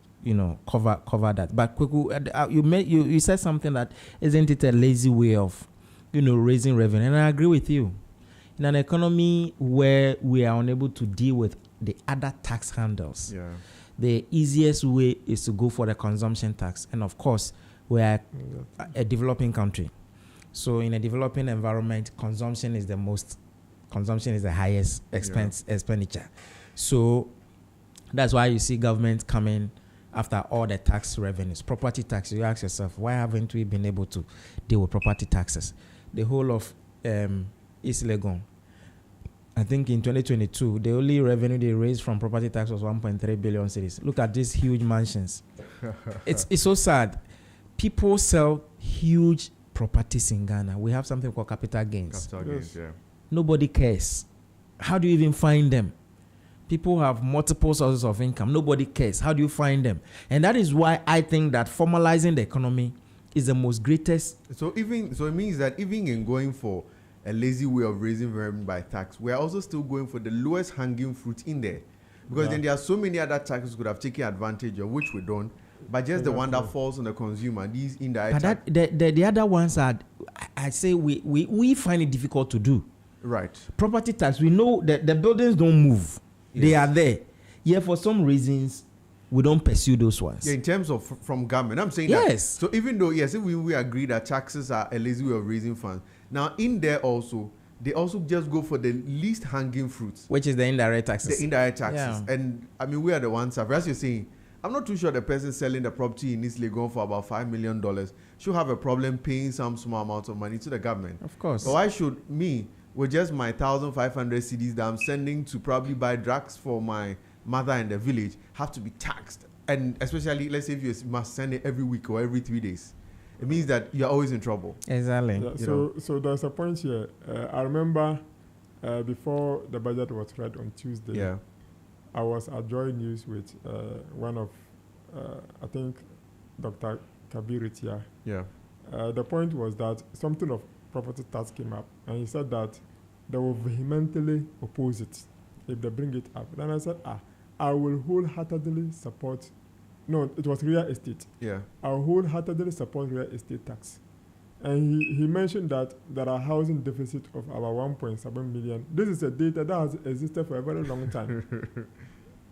cover that. But Kweku, you said something that isn't it a lazy way of, raising revenue? And I agree with you. In an economy where we are unable to deal with the other tax handles, the easiest way is to go for the consumption tax. And of course, we are a developing country. So in a developing environment, consumption is the highest expenditure. So that's why you see government coming after all the tax revenues. Property tax, you ask yourself, why haven't we been able to deal with property taxes? The whole of East Legon, I think in 2022, the only revenue they raised from property tax was 1.3 billion cedis. Look at these huge mansions. It's so sad. People sell huge properties in Ghana. We have something called capital gains. Nobody cares. How do you even find them? People have multiple sources of income. Nobody cares. How do you find them? And that is why I think that formalizing the economy is the most greatest. So it means that even in going for a lazy way of raising revenue by tax, we are also still going for the lowest hanging fruit in there, because then there are so many other taxes could have taken advantage of, which we don't. But just the one that falls on the consumer, these indirect. But the other ones are, I say we find it difficult to do. Right. Property tax, we know that the buildings don't move. Yes. They are there. Yeah, for some reasons, we don't pursue those ones. Yeah, in terms of from government, I'm saying yes. That. So even though, yes, if we agree that taxes are a lazy way of raising funds, now in there also, they also just go for the least hanging fruits. Which is the indirect taxes. The indirect taxes. Yeah. And I mean, we are the ones, as you're saying, I'm not too sure the person selling the property in East Legon for about $5 million should have a problem paying some small amount of money to the government. Of course. But why should me, with just my 1,500 cedis that I'm sending to probably buy drugs for my mother in the village, have to be taxed? And especially, let's say if you must send it every week or every 3 days, it means that you're always in trouble. Exactly. Yeah, so there's a point here. I remember before the budget was read on Tuesday. Yeah. I was at Joy News with one of, I think, Dr. Kabiritia. Yeah. The point was that something of property tax came up, and he said that they will vehemently oppose it if they bring it up. Then I said, I will wholeheartedly support. No, it was real estate. Yeah. I will wholeheartedly support real estate tax. And he mentioned that there are housing deficit of about 1.7 million. This is a data that has existed for a very long time.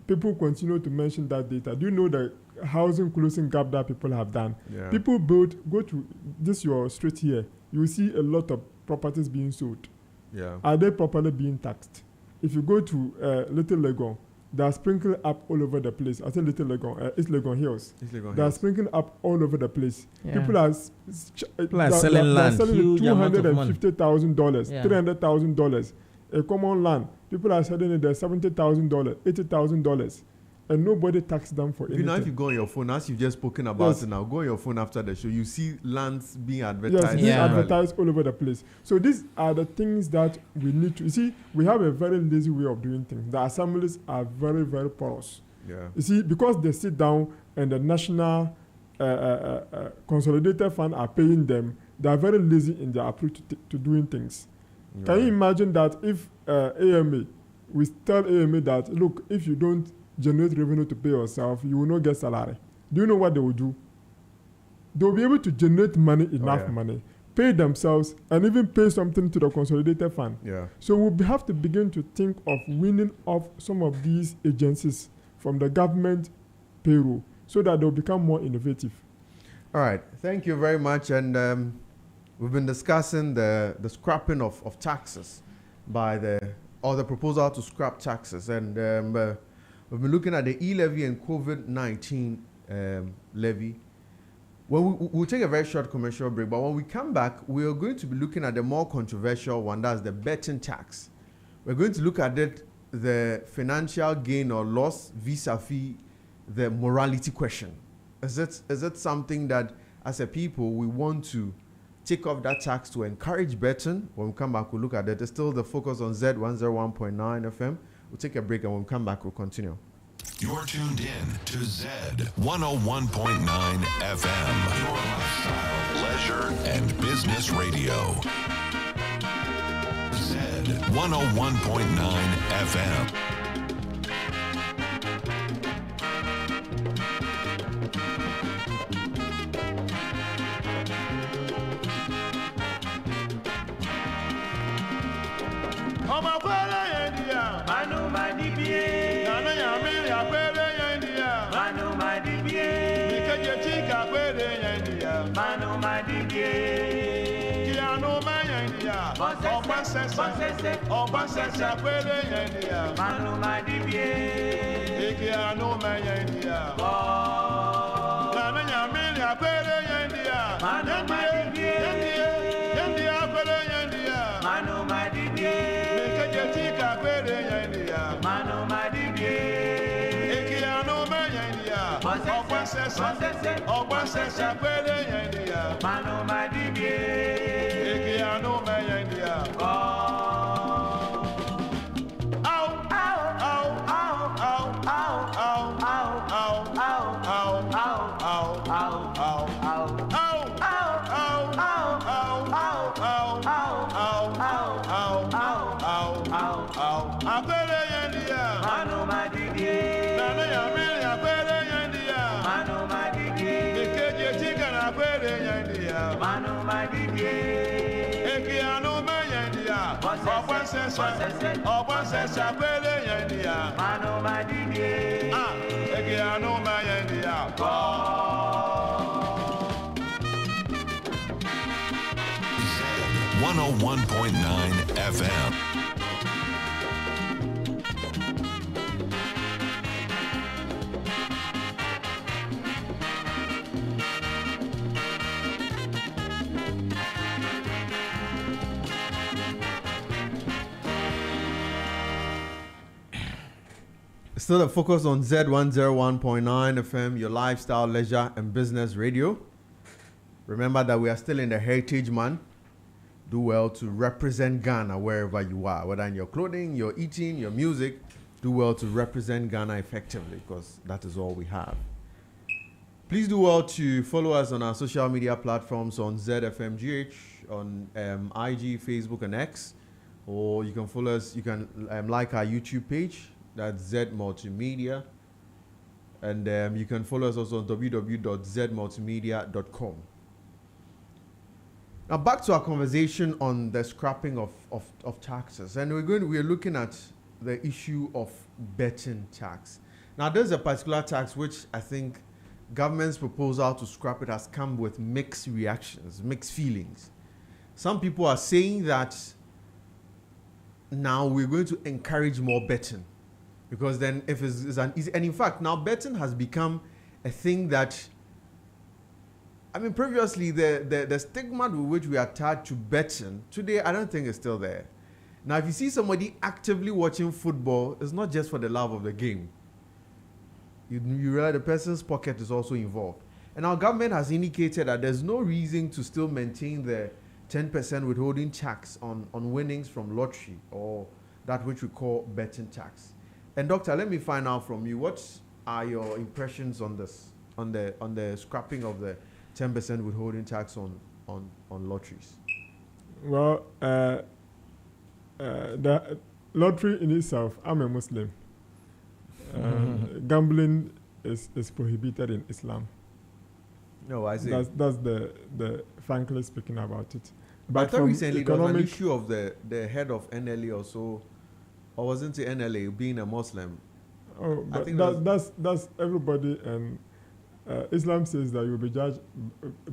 People continue to mention that data. Do you know the housing closing gap that people have done? Yeah. People build, go to this your street here, you will see a lot of properties being sold. Yeah. Are they properly being taxed? If you go to Little Legon, they are sprinkled up all over the place. I say Little Legon, East Legon Hills. They are sprinkled up all over the place. Yeah. People are selling land, huge $250,000, $300,000. A common land, people are selling it at $70,000, $80,000, and nobody taxes them for anything. Now, if you go on your phone, as you've just spoken about it now, go on your phone after the show, you see lands being advertised. Yes, advertised all over the place. So these are the things that we need to, you see, we have a very lazy way of doing things. The assemblies are very, very porous. Yeah. You see, because they sit down and the National Consolidated Fund are paying them, they are very lazy in their approach to doing things. Right. Can you imagine that if AMA, we tell AMA that, look, if you don't generate revenue to pay yourself, you will not get salary. Do you know what they will do? they'll be able to generate enough yeah. money, pay themselves, and even pay something to the consolidated fund. Yeah. So we'll have to begin to think of weaning off some of these agencies from the government payroll so that they'll become more innovative. All right. Thank you very much. And we've been discussing the scrapping of taxes by the proposal to scrap taxes. And we've been looking at the e-levy and COVID-19 levy. Well, we'll take a very short commercial break, but when we come back, we are going to be looking at the more controversial one, that's the betting tax. We're going to look at it, the financial gain or loss vis-a-vis the morality question. Is it something that, as a people, we want to take off that tax to encourage betting? When we come back, we'll look at it. It's still the focus on Z101.9 FM. We'll take a break, and when we come back, we'll continue. You're tuned in to Z 101.9 FM, your lifestyle, leisure, and business radio. Z 101.9 FM. Z 101.9 FM. Still a focus on Z101.9 FM, your lifestyle, leisure, and business radio. Remember that we are still in the Heritage Month. Do well to represent Ghana wherever you are, whether in your clothing, your eating, your music. Do well to represent Ghana effectively, because that is all we have. Please do well to follow us on our social media platforms on ZFMGH, on IG, Facebook, and X. Or you can follow us, you can like our YouTube page. That's Z Multimedia. And you can follow us also on www.zmultimedia.com. Now back to our conversation on the scrapping of taxes. And we're looking at the issue of betting tax. Now there's a particular tax which I think government's proposal to scrap it has come with mixed reactions, mixed feelings. Some people are saying that now we're going to encourage more betting. Because then if it's an easy, and in fact now betting has become a thing that, I mean, previously the stigma with which we are attached to betting, today I don't think it's still there. Now if you see somebody actively watching football, it's not just for the love of the game. You realize the person's pocket is also involved. And our government has indicated that there's no reason to still maintain the 10% withholding tax on winnings from lottery, or that which we call betting tax. And doctor, let me find out from you, what are your impressions on this, on the scrapping of the 10% withholding tax on lotteries? Well, the lottery in itself, I'm a Muslim. Gambling is prohibited in Islam. No, I see. That's the frankly speaking about it. But I thought from recently there was an issue of the head of NLA or so, or wasn't it NLA being a Muslim? Oh, I but think that's everybody, and Islam says that you'll be judged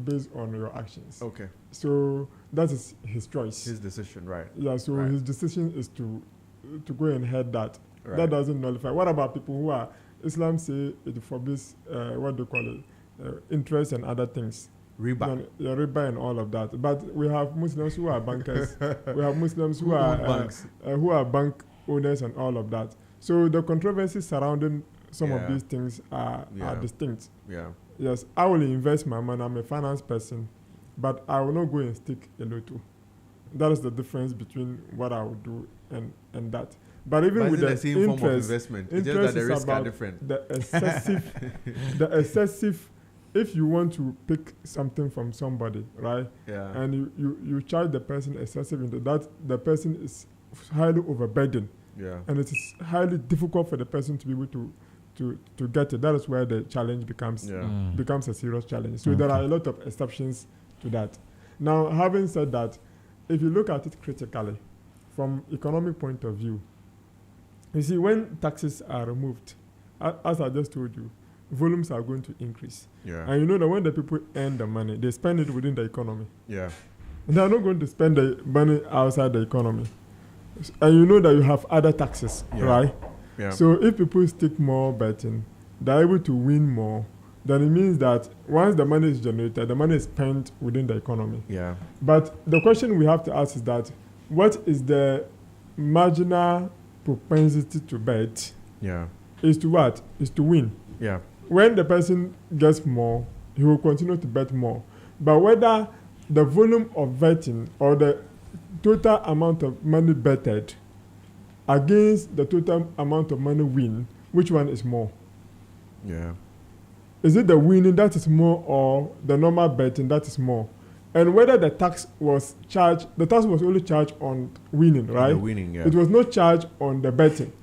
based on your actions. Okay. So that is his choice. His decision, right? Yeah. So Right. his decision is to go and head that. Right. That doesn't nullify. What about people who are Islam say it forbids what do you call it, interest and other things. Riba. Riba and all of that. But we have Muslims who are bankers. We have Muslims who Who are own banks. who are bank owners and all of that. So the controversies surrounding some Yeah. of these things are Yeah. distinct. Yeah. Yes, I will invest my money. I'm a finance person, but I will not go and stick a lotto. That is the difference between what I would do and that. But even But with isn't the the same form of interest, investment? It's just that interest the is risks are about different. the excessive. If you want to pick something from somebody, right, Yeah. and you charge the person excessive into that, the person is highly overburdened, Yeah. and it is highly difficult for the person to be able to get it. That is where the challenge becomes Yeah. becomes a serious challenge. So there are a lot of exceptions to that. Now, having said that, if you look at it critically, from economic point of view, you see, when taxes are removed, as I just told you, volumes are going to increase. Yeah. And you know that when the people earn the money, they spend it within the economy. Yeah. They are not going to spend the money outside the economy. And you know that you have other taxes, Yeah. right? Yeah. So if people stick more betting, they're able to win more. Then it means that once the money is generated, the money is spent within the economy. Yeah. But the question we have to ask is that what is the marginal propensity to bet Yeah. is to what? Is to win. Yeah. When the person gets more, he will continue to bet more. But whether the volume of betting or the total amount of money betted against the total amount of money win, which one is more? Yeah. Is it the winning that is more or the normal betting that is more? And whether the tax was charged, the tax was only charged on winning, right? The winning, yeah. It was not charged on the betting.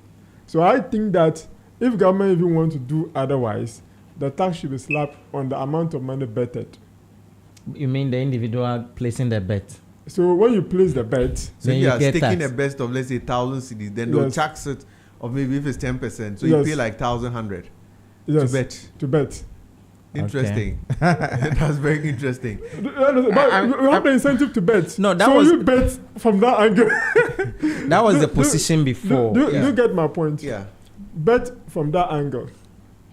So I think that if government even want to do otherwise, the tax should be slapped on the amount of money betted. You mean the individual placing the bet? So when you place the bet, So Then you you are get taking taxed. a best of, let's say, 1,000 cedis, then they'll Yes. tax it, or maybe if it's 10%, so Yes. you pay like 1,100 yes, to bet. to bet. Interesting. That's very interesting. But you have the incentive to bet. No, that so was- you bet from that angle. That was the Do- position before. Do Yeah. you get my point? Yeah. Bet from that angle.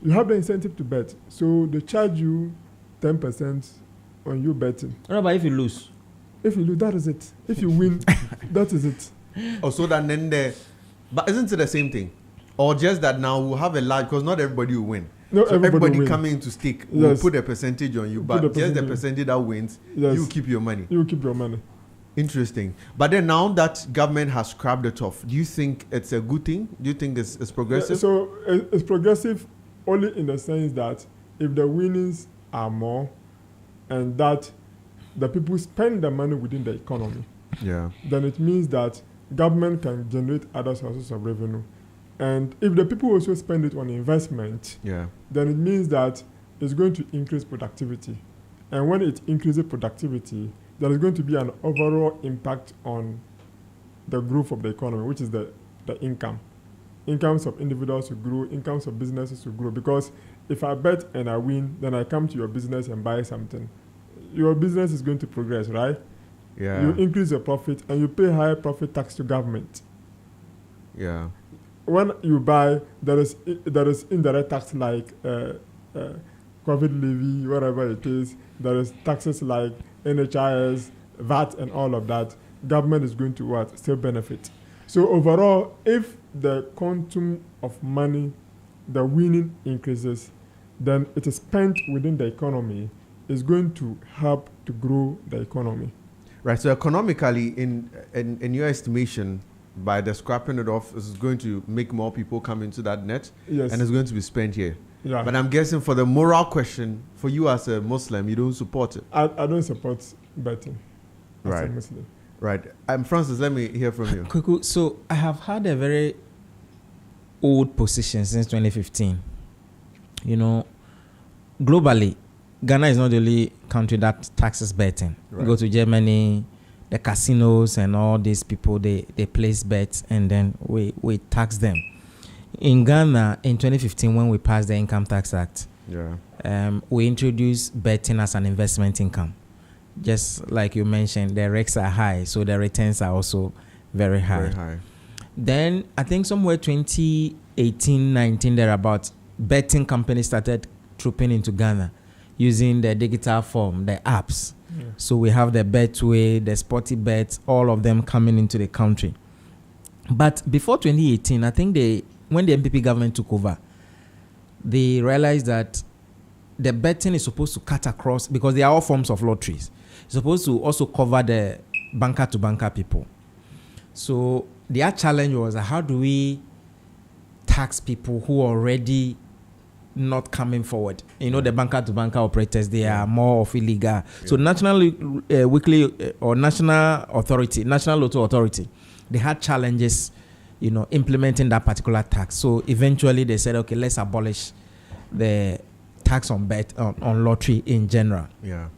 You have the incentive to bet. So they charge you 10% on you betting. What about if you lose? If you lose, that is it. If you win, that is it. Oh, so that then but isn't it the same thing? Or just that now we'll have a large, because not everybody will win. No, So everybody everybody win. coming to stake will Yes. put a percentage on you, Put but a just the percentage. percentage that wins, Yes. you keep your money. You keep your money. Interesting. But then now that government has scrapped it off, do you think it's a good thing? Do you think it's progressive? So it's progressive only in the sense that if the winnings are more and that the people spend the money within the economy, Yeah. then it means that government can generate other sources of revenue. And if the people also spend it on investment, Yeah. then it means that it's going to increase productivity. And when it increases productivity, there is going to be an overall impact on the growth of the economy, which is the income. Incomes of individuals will grow, incomes of businesses will grow. Because if I bet and I win, then I come to your business and buy something. Your business is going to progress, right? Yeah. You increase your profit and you pay higher profit tax to government. Yeah. When you buy, there is indirect tax like COVID levy, whatever it is. There is taxes like NHIS, VAT, and all of that. Government is going to still benefit. So overall, if the quantum of money, the winning increases, then it is spent within the economy, is going to help to grow the economy. Right. So economically, in your estimation, by the scrapping it off, is going to make more people come into that net, Yes. and it's going to be spent here. Yeah. But I'm guessing for the moral question, for you as a Muslim, you don't support it. I don't support betting as a Right. Muslim. Right. Francis, let me hear from you. Kuku, so I have had a very old position since 2015. You know, globally, Ghana is not the only country that taxes betting. Right. You go to Germany, the casinos and all these people, they place bets and then we tax them. In Ghana, in 2015, when we passed the Income Tax Act, we introduced betting as an investment income. Just like you mentioned, the rates are high, so the returns are also very high. Very high. Then I think somewhere 2018, 19, thereabout, betting companies started trooping into Ghana using the digital form, the apps. Yeah. So we have the Betway, the Sporty Bets, all of them coming into the country. But before 2018, I think when the MPP government took over, they realized that the betting is supposed to cut across, because they are all forms of lotteries. It's supposed to also cover the banker-to-banker people. So their challenge was, how do we tax people who are already not coming forward? You know, the banker-to-banker operators, they are more of illegal. Yeah. So National Lotto Authority, they had challenges, you know, implementing that particular tax. So eventually they said, okay, let's abolish the tax on on lottery in general. Yeah.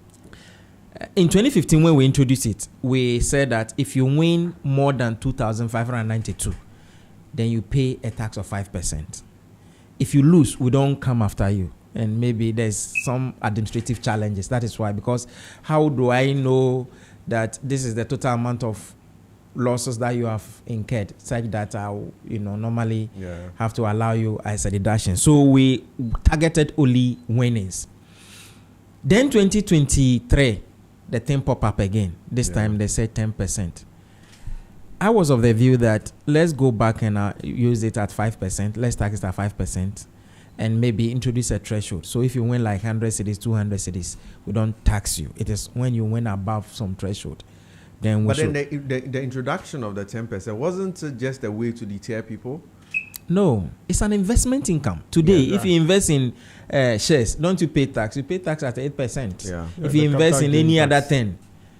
In 2015, when we introduced it, we said that if you win more than 2,592, then you pay a tax of 5%. If you lose, we don't come after you. And maybe there's some administrative challenges. That is why, because how do I know that this is the total amount of losses that you have incurred, such that I, normally have to allow you as a deduction? So we targeted only winnings. Then 2023, the thing pop up again. This time they said 10%. I was of the view that let's go back and use it at 5%. Let's tax it at 5%, and maybe introduce a threshold. So if you win like 100 cedis, 200 cedis, we don't tax you. It is when you win above some threshold. Then the introduction of the 10% wasn't just a way to deter people. No, it's an investment income. Today, if you invest in shares, don't you pay tax? You pay tax at 8%. Yeah. If you invest in any other thing,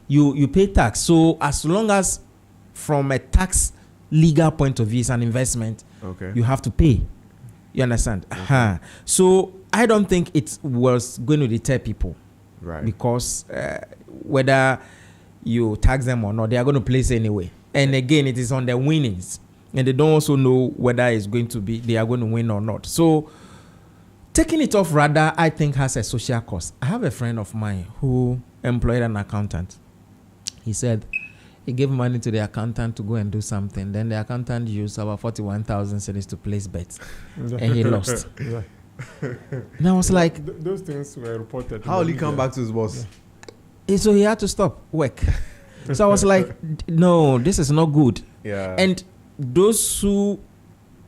you pay tax. So as long as from a tax legal point of view, it's an investment, you have to pay. You understand? Okay. So I don't think it was going to deter people. Right. Because whether you tax them or not, they are going to place anyway. And again, it is on their winnings. And they don't also know whether it's going to be, they are going to win or not. So taking it off rather, I think, has a social cost. I have a friend of mine who employed an accountant. He said he gave money to the accountant to go and do something. Then the accountant used about 41,000 cedis to place bets. And he lost. Yeah. And I was like... those things were reported. How will he come back to his boss? Yeah. So he had to stop work. So I was like, no, this is not good. Yeah. And those who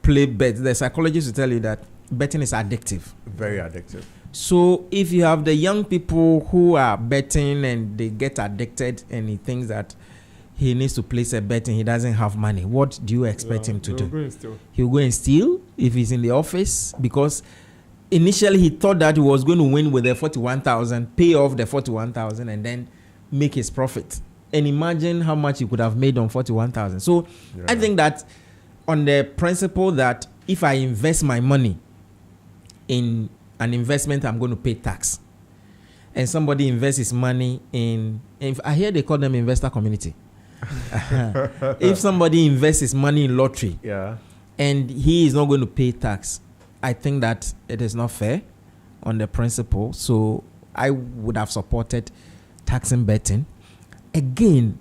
play bets, the psychologists will tell you that betting is addictive. Very addictive. So if you have the young people who are betting and they get addicted and he thinks that he needs to place a bet and he doesn't have money, what do you expect him to do? He'll go and steal if he's in the office, because initially he thought that he was going to win with the 41,000, pay off the 41,000 and then make his profit. And imagine how much you could have made on 41,000. So I think that on the principle that if I invest my money in an investment, I'm going to pay tax. And somebody invests his money in I hear they call them investor community. If somebody invests his money in lottery, and he is not going to pay tax, I think that it is not fair on the principle. So I would have supported taxing betting. Again,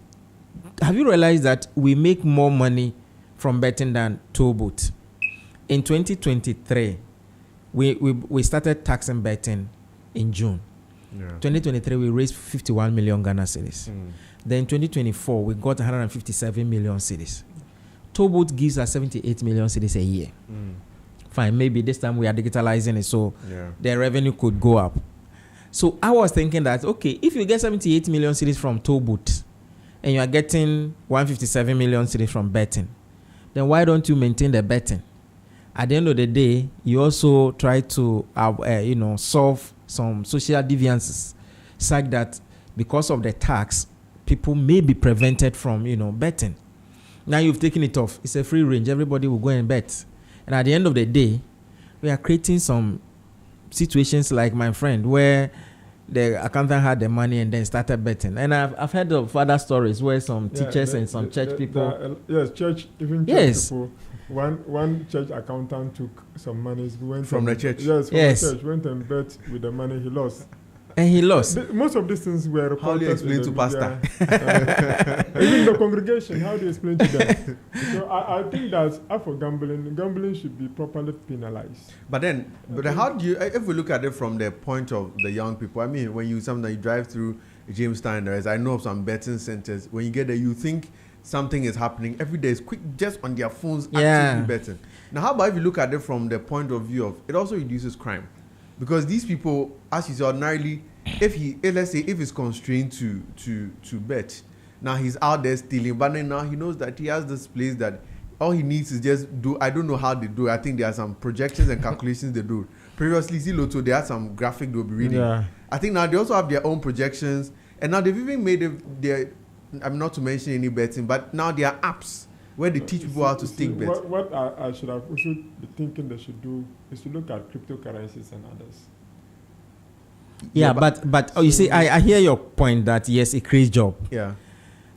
have you realized that we make more money from betting than toll booth? In 2023, we started taxing betting in June. 2023, we raised 51 million Ghana cedis. Then 2024, we got 157 million cedis. Toll booth gives us 78 million cedis a year. Fine, maybe this time we are digitalizing it, so the revenue could go up. So I was thinking that, okay, if you get 78 million cedis from toll booth and you are getting 157 million cedis from betting, then why don't you maintain the betting? At the end of the day, you also try to solve some social deviances, such that because of the tax, people may be prevented from betting. Now you've taken it off. It's a free range. Everybody will go and bet. And at the end of the day, we are creating some situations like my friend, where the accountant had the money and then started betting. And I've heard of other stories where some teachers and some church people. Yes, church people. One church accountant took some money. Went from the church. Yes, from the church. Went and bet with the money he lost. And he lost. Most of these things were reported. How do you explain to pastor? Even the congregation, how do you explain to them? So I think that for gambling should be properly penalized. But how do you, if we look at it from the point of the young people, I mean, when you drive through Jamestown, I know of some betting centers, when you get there, you think something is happening. Every day is quick, just on their phones, actively betting. Now, how about if you look at it from the point of view of, it also reduces crime? Because these people, as you said, ordinarily, let's say if he's constrained to bet, now he's out there stealing, but then now he knows that he has this place that all he needs is just do. I don't know how they do it. I think there are some projections and calculations they do. Previously, Zilotto, they had some graphic they'll be reading. Yeah. I think now they also have their own projections, and now they've even made I'm not to mention any betting, but now there are apps where they teach people how to stake bets. What I should have also be thinking they should do is to look at cryptocurrencies and others. Yeah, but you see, I hear your point that yes, it creates job. Yeah.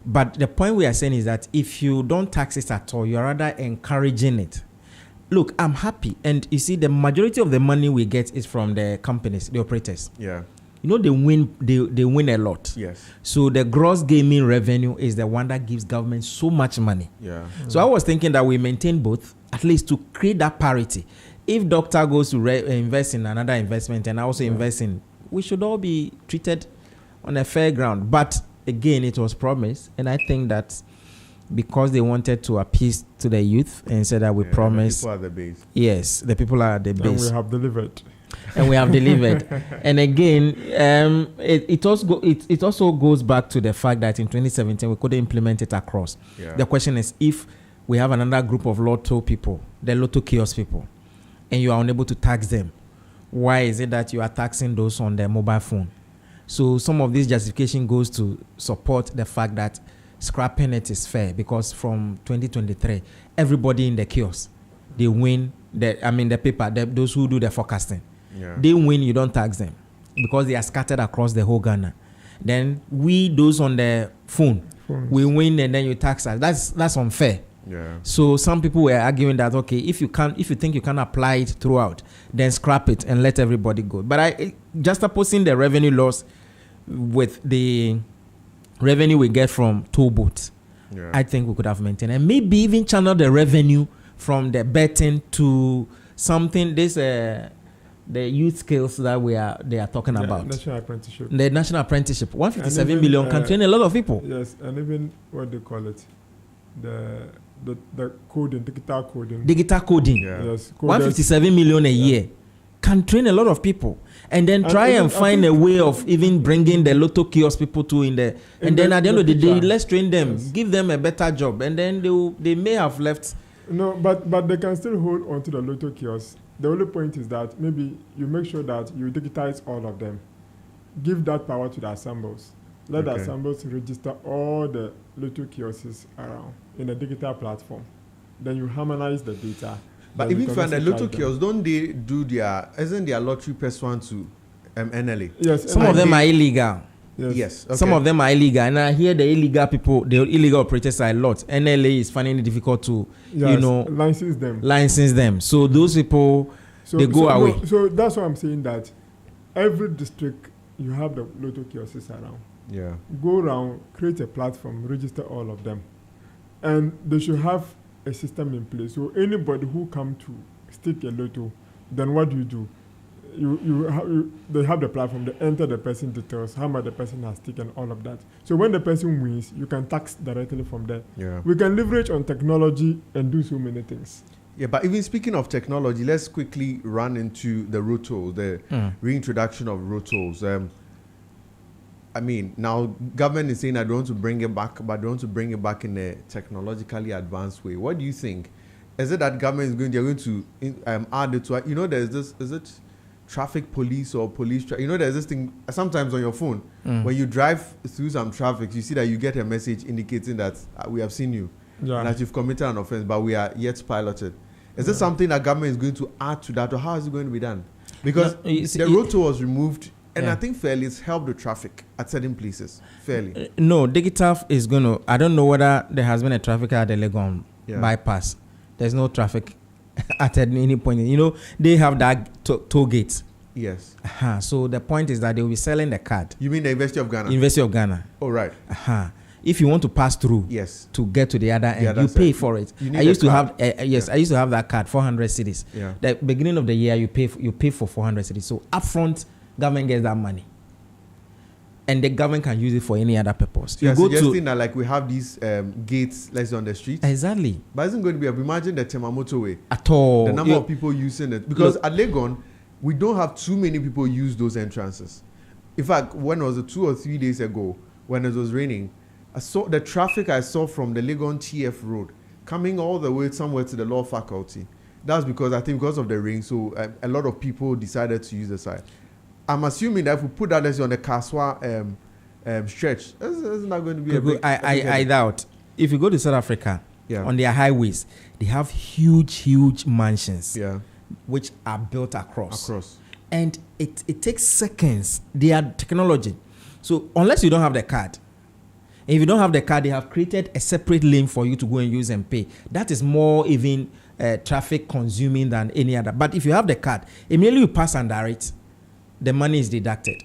But the point we are saying is that if you don't tax it at all, you're rather encouraging it. Look, I'm happy. And you see, the majority of the money we get is from the companies, the operators. Yeah. You know, they win a lot. Yes. So the gross gaming revenue is the one that gives government so much money. Yeah. So I was thinking that we maintain both, at least to create that parity. If doctor goes to invest in another investment and I also invest in, we should all be treated on a fair ground. But again, it was promised, and I think that because they wanted to appease to the youth and said that we promise. The people are the base. Yes, the people are the base. And we have delivered. And we have delivered. And again, it also goes back to the fact that in 2017 we couldn't implement it across. Yeah. The question is, if we have another group of lotto people, the lotto kiosk people, and you are unable to tax them, why is it that you are taxing those on their mobile phone? So some of this justification goes to support the fact that scrapping it is fair, because from 2023, everybody in the kiosk, they win. The paper, those who do the forecasting, they win. You don't tax them because they are scattered across the whole Ghana. Then those on the phones, we win, and then you tax us. That's unfair. Yeah. So some people were arguing that okay, if you think you can apply it throughout, then scrap it and let everybody go. But just opposing the revenue loss with the revenue we get from toll booths, I think we could have maintained, and maybe even channel the revenue from the betting to something. The youth skills that they are talking about. National apprenticeship. The national apprenticeship, 157 million can train a lot of people. Yes, and even what they call it, the coding, digital coding. Digital coding. Yeah. Yes, 157 million a year can train a lot of people, and then try and find a way of even bringing the lotto kiosk people to in there. And then at the end of the day, let's train them, give them a better job, and then they may have left. No, but they can still hold on to the lotto kiosks. The only point is that maybe you make sure that you digitize all of them. Give that power to the assembles. Let the assembles register all the lotto kiosks around in a digital platform. Then you harmonize the data. But even for the lotto kiosks, don't they do isn't their lottery pursuant to NLA? Yes. Some of them are illegal. Yes. Okay. Some of them are illegal, and I hear the illegal operators are a lot. NLA is finding it difficult to, license them. So those people, they go away. No, so that's why I'm saying that every district you have the lotto kiosks around. Yeah. Go around, create a platform, register all of them, and they should have a system in place. So anybody who come to stake a lotto, then what do? They have the platform, they enter the person details, how much the person has taken, all of that. So when the person wins, you can tax directly from there. Yeah. We can leverage on technology and do so many things. Yeah, but even speaking of technology, let's quickly run into the road tolls, the reintroduction of road tolls. I mean, now government is saying I don't want to bring it back, but they want to bring it back in a technologically advanced way. What do you think? Is it that government is going to add it to, there's this, is it traffic police or police, there's this thing sometimes on your phone, when you drive through some traffic, you see that you get a message indicating that we have seen you, that you've committed an offense, but we are yet piloted. Is this something that government is going to add to that, or how is it going to be done? Because the road toll was removed And Yeah. I think fairly it's helped the traffic at certain places. Fairly. No, Digitaf is going to, I don't know whether there has been a traffic at the Legon Yeah. bypass. There's no traffic at any point. You know, they have that toll gate. Yes. So the point is that they will be selling the card. You mean the University of Ghana? University of Ghana. Oh, right. If you want to pass through Yes. to get to the other end, other you side. pay for it. You need I used a to card. have yes, I used to have that card, 400 cedis. Yeah. The beginning of the year, you pay for 400 cedis. So upfront, government gets that money, and the government can use it for any other purpose. You're You go suggesting to that like we have these gates, let's say on the street, exactly but isn't going to be. Imagine the Tema motorway, at all. the number You- of people using it, because Look. at Legon we don't have too many people use those entrances. In fact, when it was 2 or 3 days ago, when it was raining, I saw the traffic I saw from the Legon TF road coming all the way somewhere to the law faculty. That's because I think because of the rain, so a lot of people decided to use the side. I'm assuming that if we put that let's say on the Kaswa stretch, it's not going to be a big. a big I headache. doubt. If you go to South Africa, Yeah. on their highways, they have huge mansions Yeah, which are built across. And it takes seconds. They are technology. So unless you don't have the card, if you don't have the card, they have created a separate lane for you to go and use and pay. That is more even traffic consuming than any other. But if you have the card, immediately you pass under it, the money is deducted.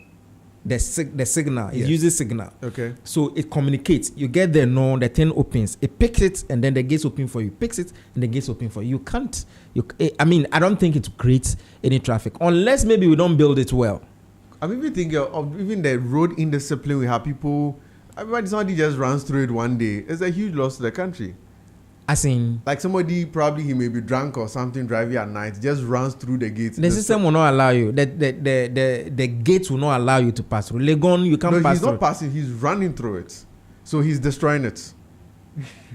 The signal, it Yes. uses signal. Okay. So it communicates. You get there, no, the thing opens. It picks it, and then the gates open for you. Picks it, and the gates open for you. You can't. I mean, I don't think it creates any traffic unless maybe we don't build it well. I'm even thinking of even the road indiscipline. We have people. Everybody, somebody just runs through it one day. It's a huge loss to the country. As in, Like somebody probably he may be drunk or something driving at night, just runs through the gates. the system will not allow you. The gates will not allow you to pass through. Legon, you can't No, pass he's through. not passing. He's running through it, so he's destroying it,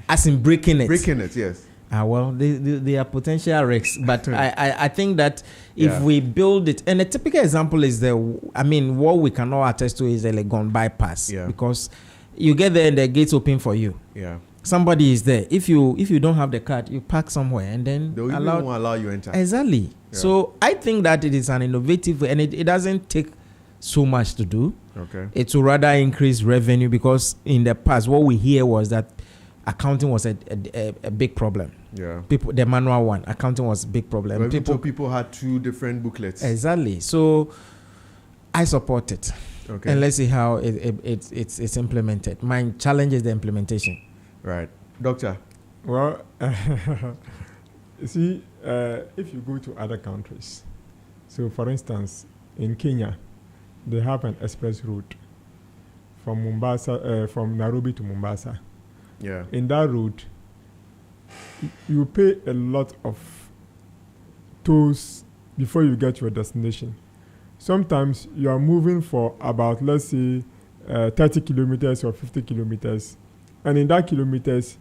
As in breaking it. breaking it. Yes. Well, they are potential risks, but I think that if Yeah. we build it, and a typical example is what we cannot attest to is the Legon bypass, Yeah. because you get there and the gates open for you. Yeah. Somebody is there. If you don't have the card, you park somewhere and then They even won't allow you enter. Exactly. Yeah. So I think that it is an innovative way, and it doesn't take so much to do. Okay. It will rather increase revenue, because in the past what we hear was that accounting was a big problem. Yeah. People, the manual one, accounting was a big problem. But people had 2 different booklets. Exactly. So I support it, Okay. and let's see how it's implemented. My challenge is the implementation. Right. Doctor. Well, you see, if you go to other countries, so for instance, in Kenya, they have an express route from from Nairobi to Mombasa. Yeah. In that route, you pay a lot of tolls before you get your destination. Sometimes you are moving for about, let's say, 30 kilometers or 50 kilometers, and in that kilometers,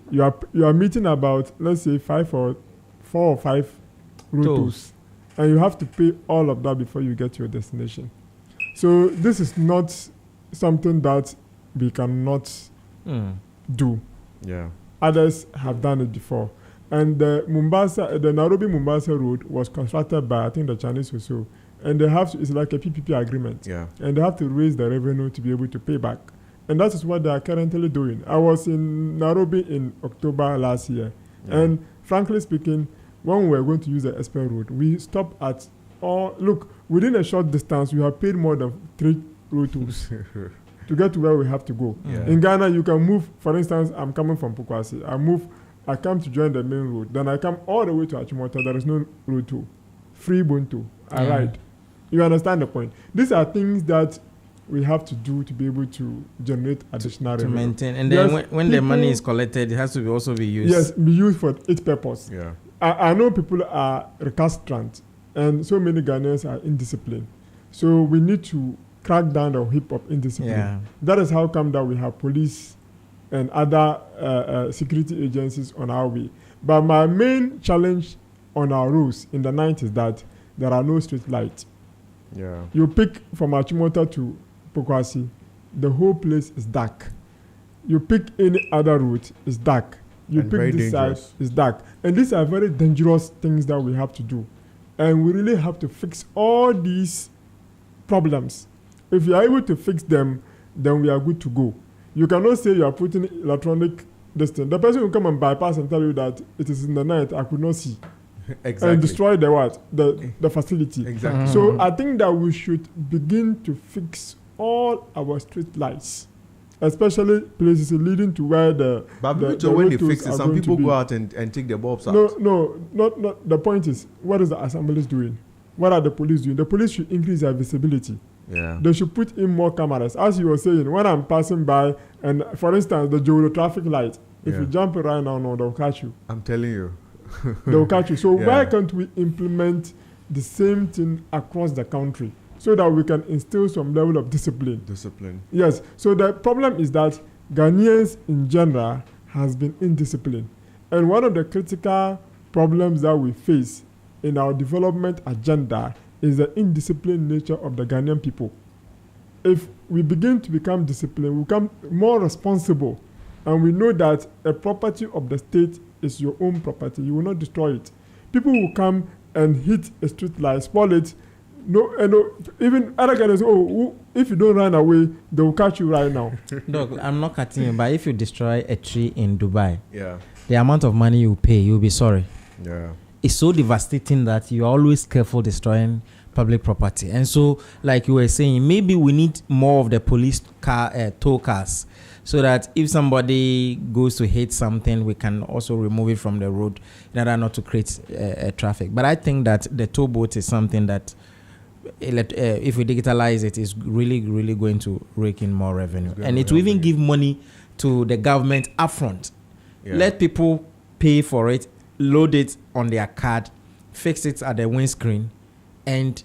you are meeting about, let's say, 4 or 5 road tolls, and you have to pay all of that before you get to your destination. So this is not something that we cannot do. Yeah. Others have done it before. And the Nairobi Mombasa road was constructed by, I think, the Chinese or so. And they have to, it's like a PPP agreement. Yeah. And they have to raise the revenue to be able to pay back. And that is what they are currently doing. I was in Nairobi in October last year. Yeah. And frankly speaking, when we were going to use the Esper road, we stopped at within a short distance, we have paid more than 3 road tolls to get to where we have to go. Yeah. In Ghana, you can move, for instance, I'm coming from Pokwasi. I come to join the main road. Then I come all the way to Achimota. There is no road toll. Free Buntu. I ride. You understand the point? These are things that we have to do to be able to generate additional To revenue. maintain. And then when the money is collected, it has to also be used. Yes, be used for its purpose. Yeah. I know people are recalcitrant, and so many Ghanaians are indisciplined. So we need to crack down the hip of indiscipline. Yeah. That is how come that we have police and other security agencies on our way. But my main challenge on our roads in the night is that there are no street lights. Yeah. You pick from Achimota to Pokwasi, the whole place is dark. You pick any other route, it's dark. You And very pick this side, dangerous. it's dark. And these are very dangerous things that we have to do. And we really have to fix all these problems. If you are able to fix them, then we are good to go. You cannot say you are putting electronic distance. The person will come and bypass and tell you that it is in the night, I could not see. Exactly. And destroy the what? The facility. Exactly. So I think that we should begin to fix all our street lights, especially places leading to where But the when they road fix tools it, are some going to people be. go out and take the bulbs out. No, not. The point is, what is the assemblies doing? What are the police doing? The police should increase their visibility. Yeah. They should put in more cameras. As you were saying, when I'm passing by, and for instance, the Jolo traffic light, if you jump it right now, no, they'll catch you. I'm telling you. They'll catch you. So Yeah. why can't we implement the same thing across the country so that we can instill some level of discipline? Discipline. Yes. So the problem is that Ghanaians in general has been indisciplined. And one of the critical problems that we face in our development agenda is the indisciplined nature of the Ghanaian people. If we begin to become disciplined, we become more responsible, and we know that a property of the state is your own property, you will not destroy it. People will come and hit a street light, spoil it. No, even other Ghanaians say, if you don't run away, they will catch you right now. Look, I'm not cutting you, but if you destroy a tree in Dubai, Yeah. the amount of money you pay, you'll be sorry. Yeah. It's so devastating that you're always careful destroying public property. And so, like you were saying, maybe we need more of the police tow cars, so that if somebody goes to hit something, we can also remove it from the road in order not to create traffic. But I think that the tow boat is something that, if we digitalize it, is really, really going to rake in more revenue. And it will even give money to the government upfront. Yeah. Let people pay for it, load it on their card, fix it at the windscreen, and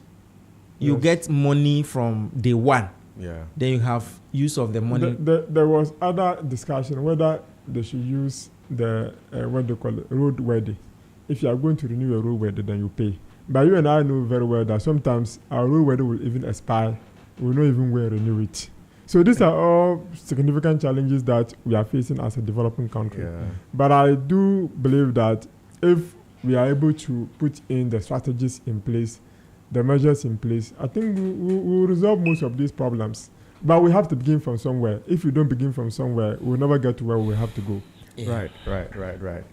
you get money from day one. Yeah. Then you have use of the money. There was other discussion whether they should use the what they call it, roadworthy. If you are going to renew a roadworthy, then you pay. But you and I know very well that sometimes our roadworthy will even expire. We will not even go and renew it. So these are all significant challenges that we are facing as a developing country. Yeah. But I do believe that if we are able to put in the strategies in place, the measures in place, I think we will resolve most of these problems. But we have to begin from somewhere. If we don't begin from somewhere, we'll never get to where we have to go. Yeah. Right.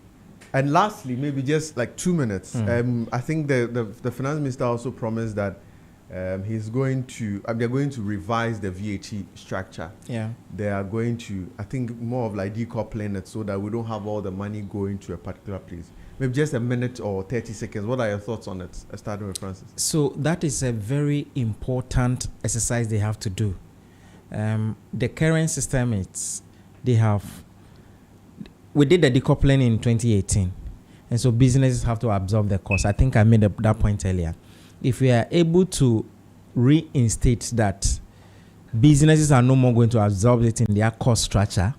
And lastly, maybe just like 2 minutes. I think the finance minister also promised that he's going to, they're going to revise the VAT structure. Yeah. They are going to, I think, more of like decoupling it so that we don't have all the money going to a particular place. Maybe just a minute or 30 seconds. What are your thoughts on it? Starting with Francis. So that is a very important exercise they have to do. The current system, we did the decoupling in 2018. And so businesses have to absorb the cost. I think I made that point earlier. If we are able to reinstate that, businesses are no more going to absorb it in their cost structure,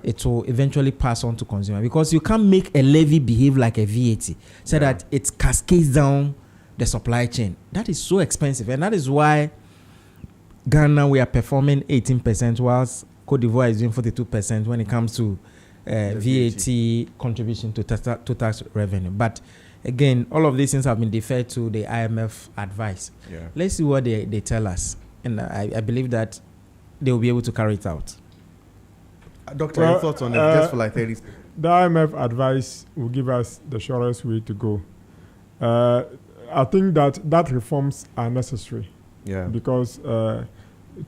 it will eventually pass on to consumer, because you can't make a levy behave like a VAT so that it cascades down the supply chain. That is so expensive, and that is why Ghana, we are performing 18%, whilst Cote d'Ivoire is doing 42% when it comes to VAT contribution to tax revenue. But again, all of these things have been deferred to the IMF advice. Yeah. Let's see what they tell us, and I believe that they will be able to carry it out. Doctor, your thoughts on it, just for like 30 seconds. The IMF advice will give us the surest way to go. I think that reforms are necessary. Yeah. Because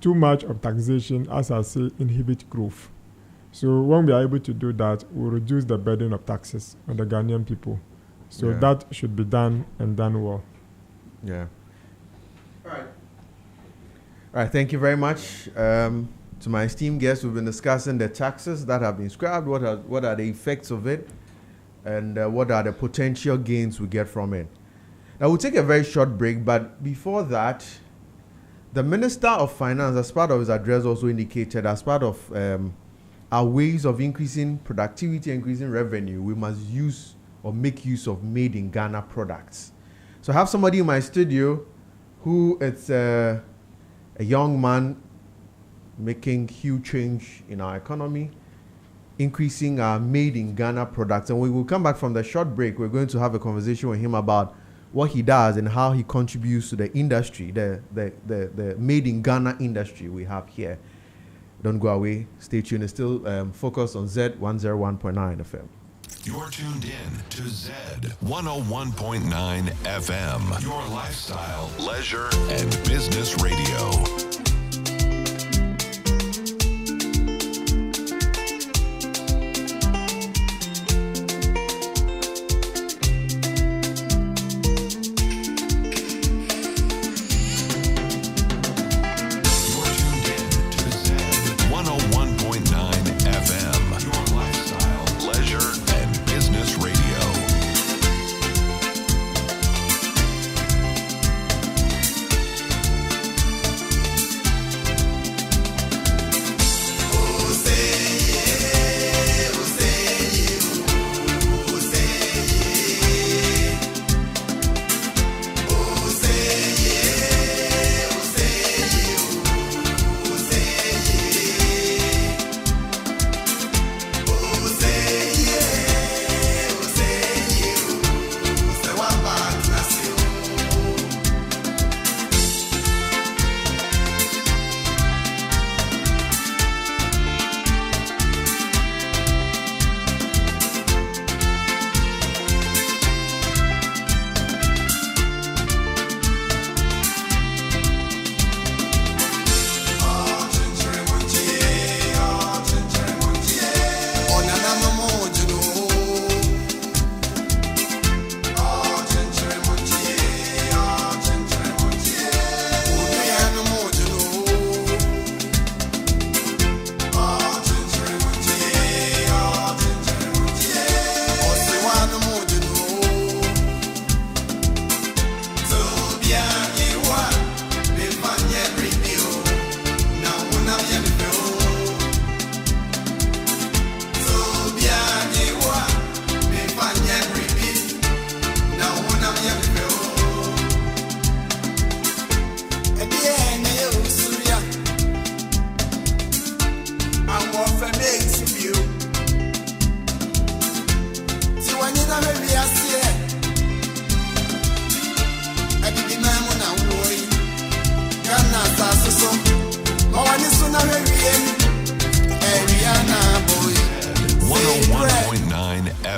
too much of taxation, as I say, inhibits growth. So when we are able to do that, we'll reduce the burden of taxes on the Ghanaian people. So that should be done, and done well. Yeah. All right. Thank you very much. To my esteemed guests, we've been discussing the taxes that have been scrapped, what are the effects of it, and what are the potential gains we get from it. Now, we'll take a very short break, but before that, the Minister of Finance, as part of his address, also indicated as part of our ways of increasing productivity, increasing revenue, we must use or make use of made in Ghana products. So I have somebody in my studio who is a young man making huge change in our economy, increasing our made in Ghana products. And when we come back from the short break, we're going to have a conversation with him about what he does and how he contributes to the industry, the made in Ghana industry we have here. Don't go away. Stay tuned. It's still focused on Z101.9 FM. You're tuned in to Z 101.9 FM, your lifestyle, leisure, and business radio.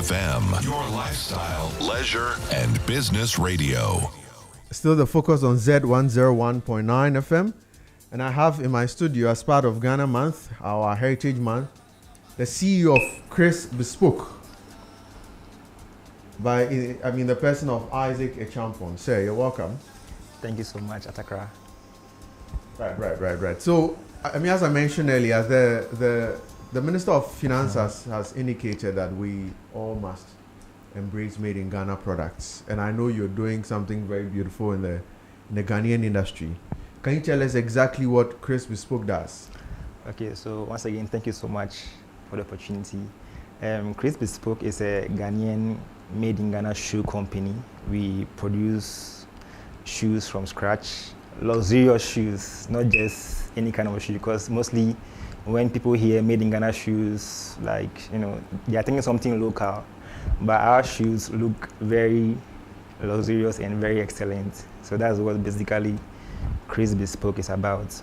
FM, your lifestyle, leisure, and business radio. Still the focus on Z101.9 FM. And I have in my studio, as part of Ghana Month, our Heritage Month, the CEO of Chris Bespoke. The person of Isaac Echampon. Sir, you're welcome. Thank you so much, Atakra. Right. So, as I mentioned earlier, the Minister of Finance has indicated that we all must embrace made in Ghana products. And I know you're doing something very beautiful in the Ghanaian industry. Can you tell us exactly what Chris Bespoke does? Okay, so once again, thank you so much for the opportunity. Chris Bespoke is a Ghanaian made in Ghana shoe company. We produce shoes from scratch, luxurious shoes, not just any kind of shoe, because mostly when people hear made in Ghana shoes, they are thinking something local, but our shoes look very luxurious and very excellent. So that's what basically Chris Bespoke is about.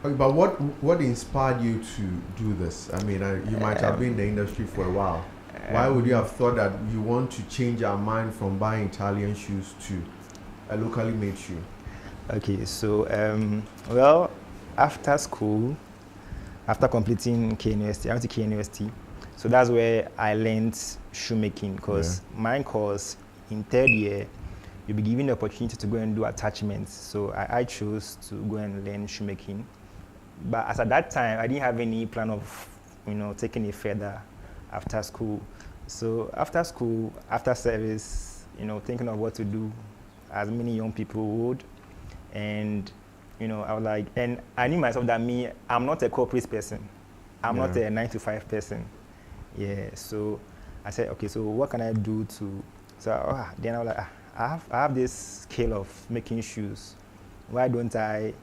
Okay, but what inspired you to do this? You might have been in the industry for a while. Why would you have thought that you want to change our mind from buying Italian shoes to a locally made shoe? Okay, so after school, after completing KNUST, I went to KNUST. So that's where I learned shoemaking, because my course in third year, you'll be given the opportunity to go and do attachments. So I chose to go and learn shoemaking. But as at that time, I didn't have any plan of, taking it further after school. So after school, after service, thinking of what to do, as many young people would. And, I was like, and I knew myself that I'm not a corporate person. I'm not a 9-to-5 person. Yeah, so I said, okay, so what can I do to, then I was like, I have this skill of making shoes. Why don't I,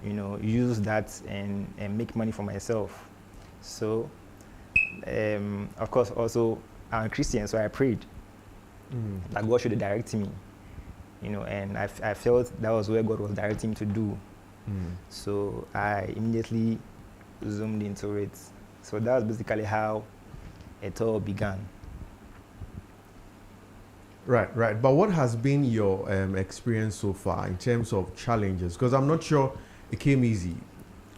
use that and make money for myself? So, of course, also I'm a Christian, so I prayed. that God should direct me, and I felt that was where God was directing me to do. So I immediately zoomed into it. So that was basically how it all began. Right. But what has been your experience so far in terms of challenges? Because I'm not sure it came easy.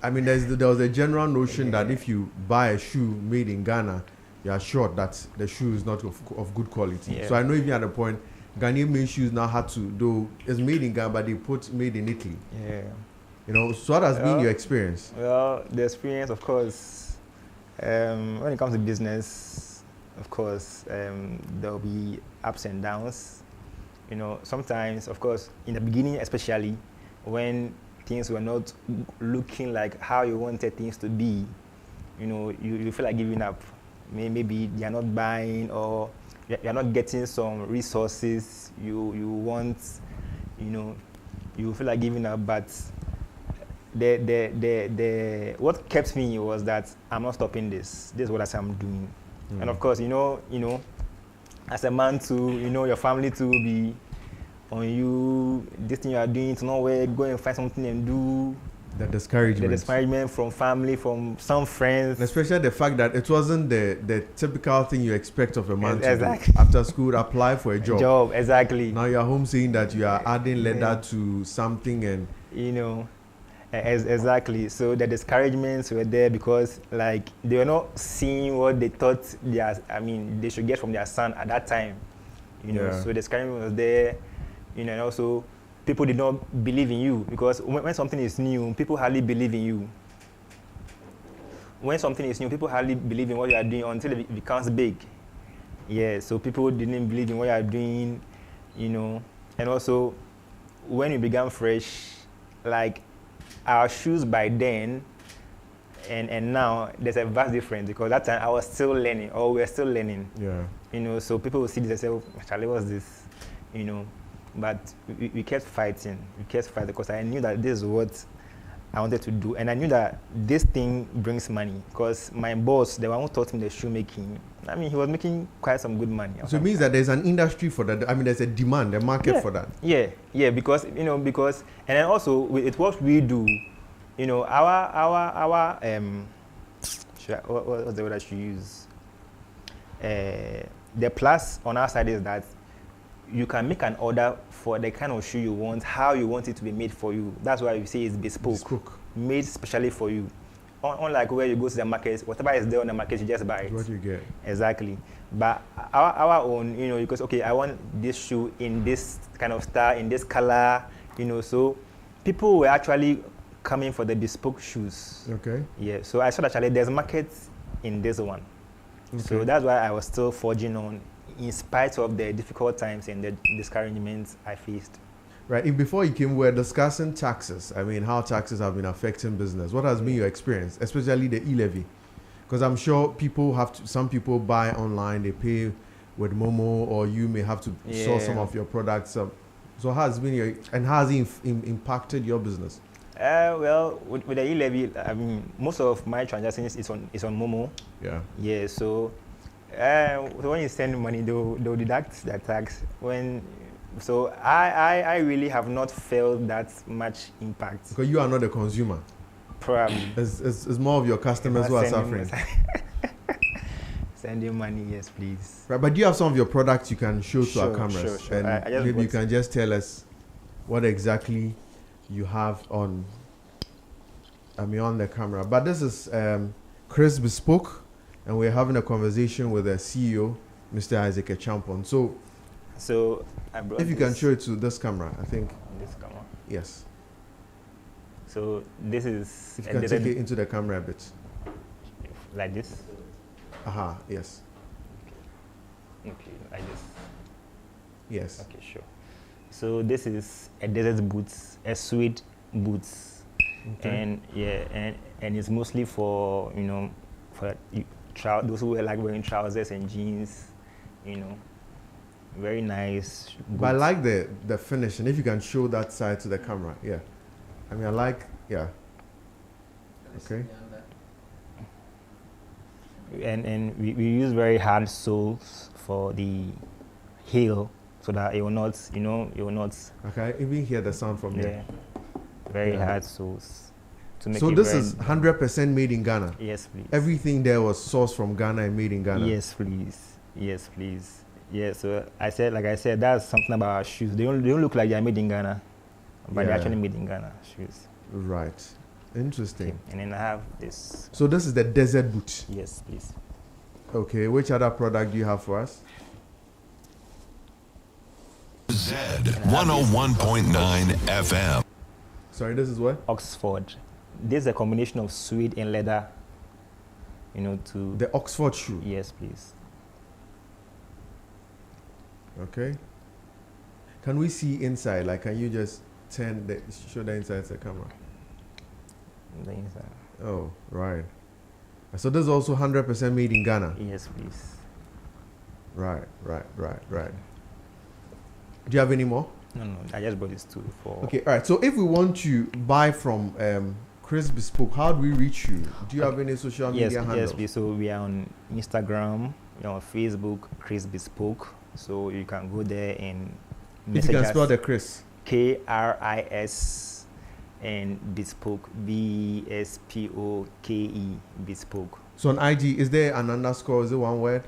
I mean, there was a general notion that if you buy a shoe made in Ghana, you are sure that the shoe is not of good quality. Yeah. So I know even at the point, Ghanaian made shoes now had to, though it's made in Ghana, but they put made in Italy. Yeah. So what has been your experience? Well, the experience, of course, when it comes to business, of course, there'll be ups and downs. Sometimes, of course, in the beginning, especially when things were not looking like how you wanted things to be, you feel like giving up. Maybe they are not buying, or you're not getting some resources you want, you feel like giving up. But the what kept me was that I'm not stopping this. This is what I'm doing. And of course, as a man too, your family to be on you, this thing you are doing to know where, go and find something and do. The discouragement. The discouragement from family, from some friends. And especially the fact that it wasn't the typical thing you expect of a man to Exactly. do. After school, apply for a job. Exactly. Now you're home saying that you are adding leather to something and... Exactly. So the discouragements were there because they were not seeing what they thought they should get from their son at that time. So the discouragement was there, and also people did not believe in you because when something is new, people hardly believe in you. When something is new, people hardly believe in what you are doing until it becomes big. Yeah, so people didn't believe in what you are doing, and also when we began fresh, our shoes by then and now, there's a vast difference because that time I was still learning, or we're still learning. Yeah. So people will see this and say, oh, Charlie, what's this? But we kept fighting. We kept fighting because I knew that this is what I wanted to do. And I knew that this thing brings money because my boss, the one who taught me the shoemaking, he was making quite some good money. So it means that there's an industry for that. There's a demand, a market for that. Yeah, because, and then also with what we do, our what's the word I should use? The plus on our side is that you can make an order for the kind of shoe you want, how you want it to be made for you. That's why we say it's bespoke. Made specially for you. Unlike where you go to the market, whatever is there on the market, you just buy it. What you get. Exactly. But our own, because, okay, I want this shoe in this kind of style, in this color, so people were actually coming for the bespoke shoes. Okay. Yeah, so I saw that actually there's markets in this one. Okay. So that's why I was still forging on in spite of the difficult times and the discouragements I faced. Right. Before you came, we were discussing taxes. How taxes have been affecting business. What has been your experience, especially the e-levy? Because I'm sure some people buy online, they pay with Momo, or you may have to source some of your products. So how has been how has it impacted your business? Well, with the e-levy, most of my transactions is on Momo. Yeah. Yeah. So when you send money, they'll deduct the tax. So I really have not felt that much impact. Because you are not a consumer. Probably. It's more of your customers who are suffering. Sending money, yes, please. Right, but do you have some of your products you can show to our cameras? Sure. And maybe you can just tell us what exactly you have on the camera. But this is Chris Bespoke, and we're having a conversation with the CEO, Mr. Isaac Acheampong. So I brought if you can show it to this camera, I think. This camera? Yes. So this is... If you can take it into the camera a bit. Like this? Aha, yes. Okay, like this? Yes. Okay, sure. So this is a desert boots, a suede boots. Okay. And it's mostly for, for those who like wearing trousers and jeans, Very nice boots. But I like the finish, and if you can show that side to the camera, yeah. Okay. And we use very hard soles for the heel so that it will not, it will not. Okay, even hear the sound from there. Very Yeah. hard to make So it this very- is 100% made in Ghana. Yes, please. Everything there was sourced from Ghana and made in Ghana. Yes, please. Yes, please. Yeah, so like I said, that's something about our shoes. They don't look like they're made in Ghana, but they're Yeah. actually made in Ghana shoes. Right. Interesting. Okay. And then I have this. So this is the desert boot. Yes, please. Okay. Which other product do you have for us? Z 101.9 FM. Sorry, this is what? Oxford. This is a combination of suede and leather. To The Oxford shoe. yes, please. Okay. Can we see inside? Like, can you just show the inside to the camera? The inside. Oh, right. So this is also 100% made in Ghana. Yes, please. Right. Do you have any more? No, I just brought this two for. Okay, all right. So if we want to buy from Chris Bespoke, how do we reach you? Do you have any social Yes, media handles? yes, please. So we are on Instagram, on Facebook, Chris Bespoke. So you can go there and If message you can us. spell the Chris. KRIS and Bespoke, BESPOKE, Bespoke. So on IG, is there an underscore? Is it one word?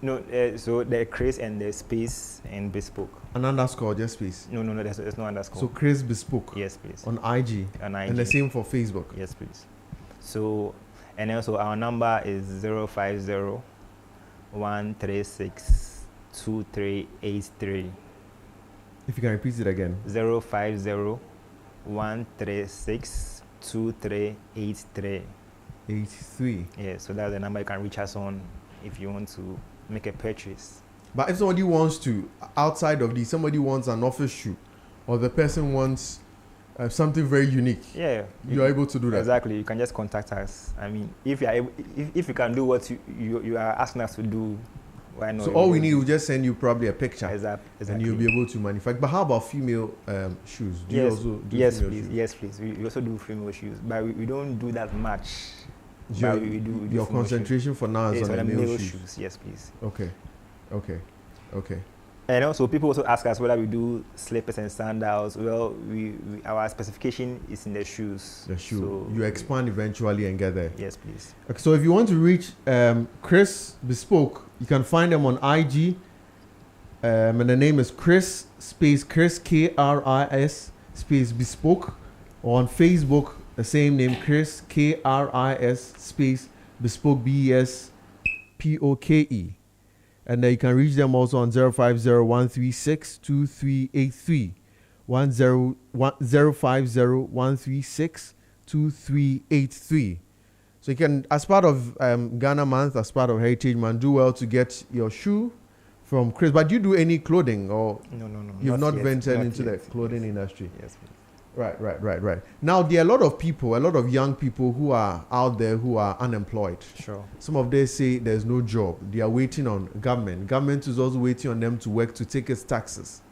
No, so the Chris and the space and Bespoke. An underscore, just space. No, there's no underscore. So Chris Bespoke yes, please. on IG. On IG. And the same for Facebook. Yes, please. So, and also our number is 050 136 2383. If you can repeat it again. 050 136 2383. 83. Yeah, so that's the number you can reach us on if you want to make a purchase. But if somebody wants to, outside of these, somebody wants an office shoe, or the person wants something very unique, Yeah, you are able to do that. Exactly. You can just contact us. I mean, if you are able, if you can do what you are asking us to do, why not? So all we need is just send you probably a picture, Exactly. and you'll be able to manufacture. But how about female shoes? Do you Yes, also do yes, female please. shoes? Yes, please. We also do female shoes, but we don't do that much. Your, But we do your female concentration for now is Yes, on the male shoes. shoes. Yes, please. Okay. And also, people also ask us whether we do slippers and sandals. Well, our specification is in the shoes. The shoe. So You expand eventually and get there. Yes, please. Okay, so if you want to reach Chris Bespoke, you can find them on IG. And the name is Chris space Chris KRIS space Bespoke. Or on Facebook, the same name, Chris KRIS space Bespoke BESPOKE. And then you can reach them also on 050-136-2383. 050-136-2383. So you can, as part of Ghana Month, as part of Heritage Month, do well to get your shoe from Chris. But do you do any clothing, or No. you've not yet, ventured not into the yet. clothing industry? Yes, please. Right. Now, there are a lot of people, a lot of young people who are out there who are unemployed. Sure. Some of them say there's no job. They are waiting on government. Government is also waiting on them to work to take its taxes.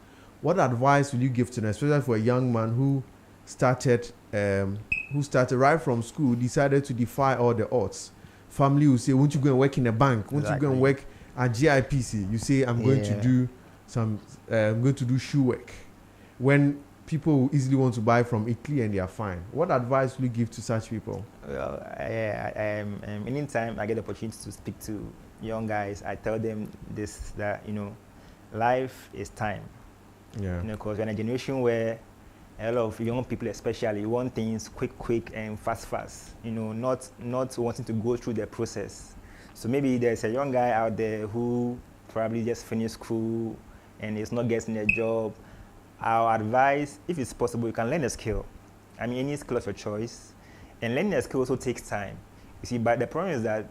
What advice will you give to them, especially for a young man who started right from school, decided to defy all the odds? Family will say, won't you go and work in a bank? Won't you go and work at GIPC? You say, I'm going to do I'm going to do shoe work. When people easily want to buy from Italy and they are fine. What advice will you give to such people? Well, anytime I get the opportunity to speak to young guys, I tell them this, that, life is time. Yeah. Because we're in a generation where a lot of young people especially want things quick and fast, not wanting to go through the process. So maybe there's a young guy out there who probably just finished school and is not getting a job. Our advice, if it's possible, you can learn a skill. I mean, any skill of your choice. And learning a skill also takes time. You see, but the problem is that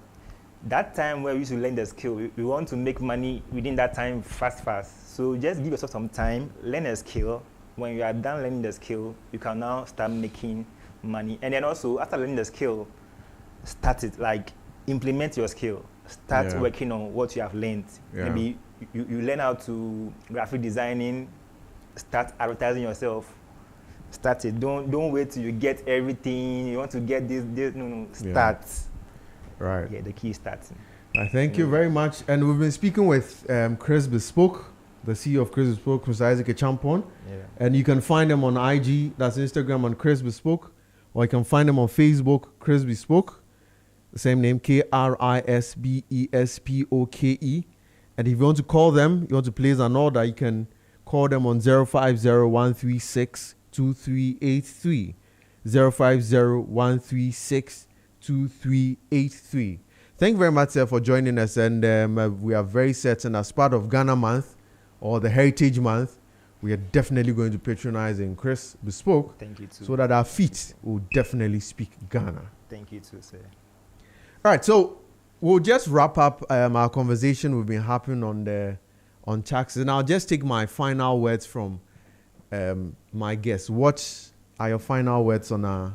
time where we used to learn the skill, we want to make money within that time fast. So just give yourself some time, learn a skill. When you are done learning the skill, you can now start making money. And then also, after learning the skill, start it, like implement your skill. Start working on what you have learned. Yeah. Maybe you learn how to graphic designing, start advertising yourself. Start it. Don't wait till you get everything. You want to get this. No. Start. Yeah. Right. Yeah, the key is starting. Thank you very much. And we've been speaking with Chris Bespoke, the CEO of Chris Bespoke, Chris Isaac Echampon. Yeah. And you can find them on IG, that's Instagram, on Chris Bespoke. Or you can find them on Facebook, Chris Bespoke. The same name, KRISBESPOKE. And if you want to call them, you want to place an order, you can call them on 050-136-2383. 050-136-2383. Thank you very much, sir, for joining us. And we are very certain, as part of Ghana Month or the Heritage Month, we are definitely going to patronize in Chris Bespoke. Thank you too. So that our feet will definitely speak Ghana. Thank you too, sir. All right, so we'll just wrap up our conversation we've been having on taxes. And I'll just take my final words from my guests. What are your final words on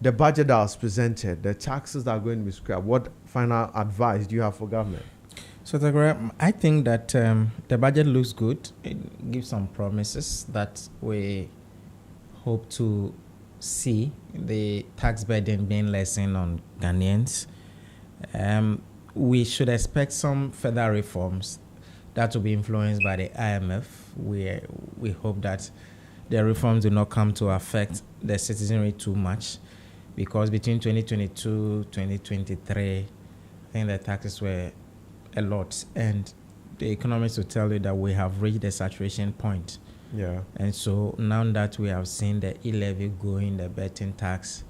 the budget that was presented, the taxes that are going to be scrapped? What final advice do you have for government? So, I think that the budget looks good. It gives some promises that we hope to see the tax burden being lessened on Ghanaians. We should expect some further reforms that will be influenced by the IMF. We hope that the reforms do not come to affect the citizenry too much, because between 2022 2023, I think the taxes were a lot, and the economists will tell you that we have reached the saturation point. Yeah. And so now that we have seen the e-levy going, the betting tax,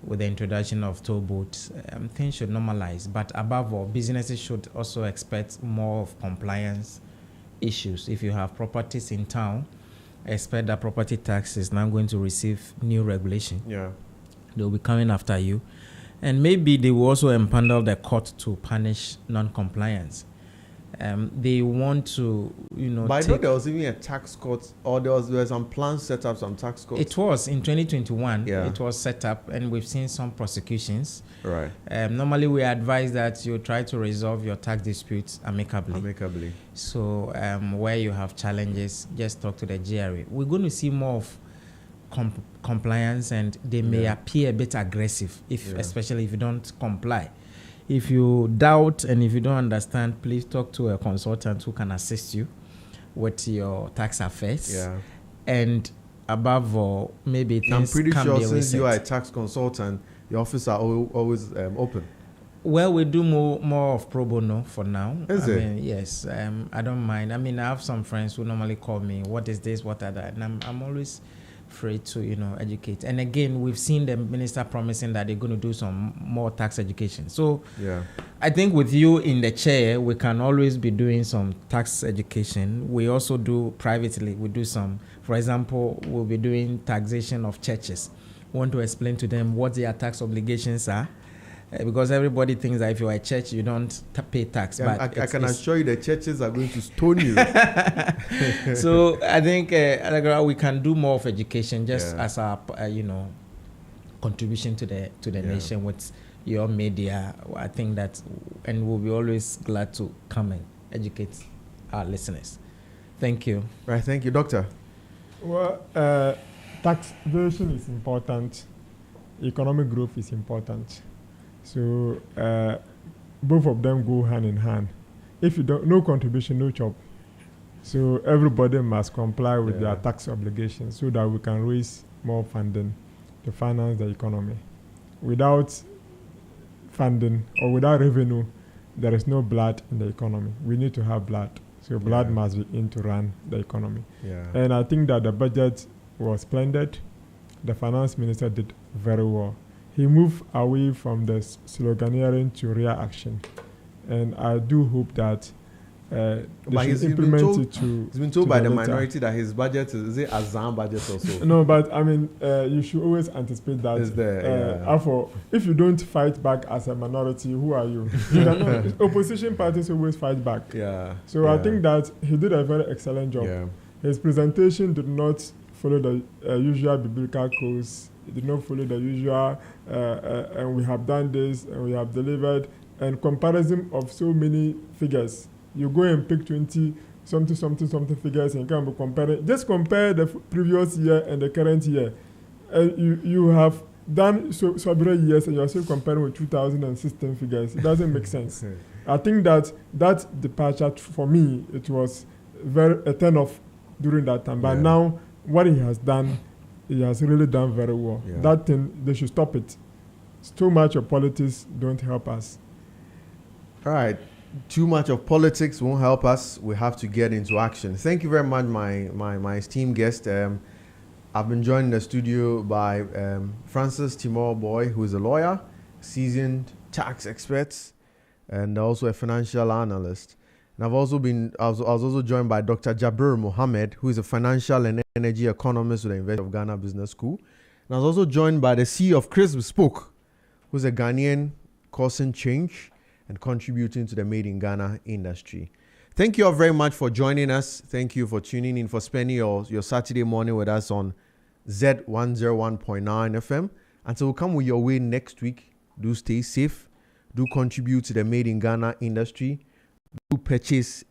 with the introduction of toll booths, things should normalize. But above all, businesses should also expect more of compliance issues. If you have properties in town, expect that property tax is now going to receive new regulation. Yeah. They'll be coming after you. And maybe they will also empanel the court to punish non-compliance. They want to, But I know there was even a tax court, or there were some plans set up, some tax courts. It was in 2021. Yeah. It was set up, and we've seen some prosecutions. Right. Normally, we advise that you try to resolve your tax disputes amicably. So, where you have challenges, just talk to the GRA. We're going to see more of compliance, and they may appear a bit aggressive, especially if you don't comply. If you doubt and if you don't understand, please talk to a consultant who can assist you with your tax affairs. Yeah. And above all, maybe things I'm pretty can sure be since reset. you are a tax consultant, your office are always open. Well, we do more of pro bono for now. Is I it? mean, yes, I don't mind. I mean, I have some friends who normally call me, what is this, what are that? And I'm always free to, educate. And again, we've seen the minister promising that they're going to do some more tax education. So Yeah. I think with you in the chair, we can always be doing some tax education. We also do privately. We do some, for example, we'll be doing taxation of churches. We want to explain to them what their tax obligations are. Because everybody thinks that if you're a church, you don't pay tax. Yeah, But I can assure you the churches are going to stone you. So I think we can do more of education just Yeah. as our, contribution to the nation with your media. I think that, and we'll be always glad to come and educate our listeners. Thank you. Right, thank you, Doctor. Well, taxation is important. Economic growth is important. So both of them go hand in hand. If you don't, no contribution, no job. So everybody must comply with their tax obligations so that we can raise more funding to finance the economy. Without funding or without revenue, there is no blood in the economy. We need to have blood. So blood must be in to run the economy. Yeah. And I think that the budget was splendid. The finance minister did very well. He moved away from the sloganeering to real action. And I do hope that they should implement it to... He's been told to by the letter. minority that his budget is it Azam budget also? No, but I mean, you should always anticipate that. Is there, Therefore, if you don't fight back as a minority, who are you? Opposition parties always fight back. Yeah. So I think that he did a very excellent job. Yeah. His presentation did not follow the usual biblical course. It did not follow the usual, and we have done this, and we have delivered, and comparison of so many figures. You go and pick 20 something figures and can be comparing. Just compare the previous year and the current year. You have done so many years and you are still comparing with 2016 figures. It doesn't make sense. I think that departure for me, it was a turn off during that time. But now, what he has done, he has really done very well. Yeah. That thing, they should stop it. It's too much of politics don't help us. All right. Too much of politics won't help us. We have to get into action. Thank you very much, my esteemed guest. I've been joined in the studio by Francis Timor Boy, who is a lawyer, seasoned tax expert, and also a financial analyst. And I was also joined by Dr. Jabir Mohammed, who is a financial and energy economist with the University of Ghana Business School. And I was also joined by the CEO of Crisp Spoke, who's a Ghanaian causing change and contributing to the Made in Ghana industry. Thank you all very much for joining us. Thank you for tuning in, for spending your Saturday morning with us on Z101.9 FM. Until we come with your way next week, do stay safe, do contribute to the Made in Ghana industry, do purchase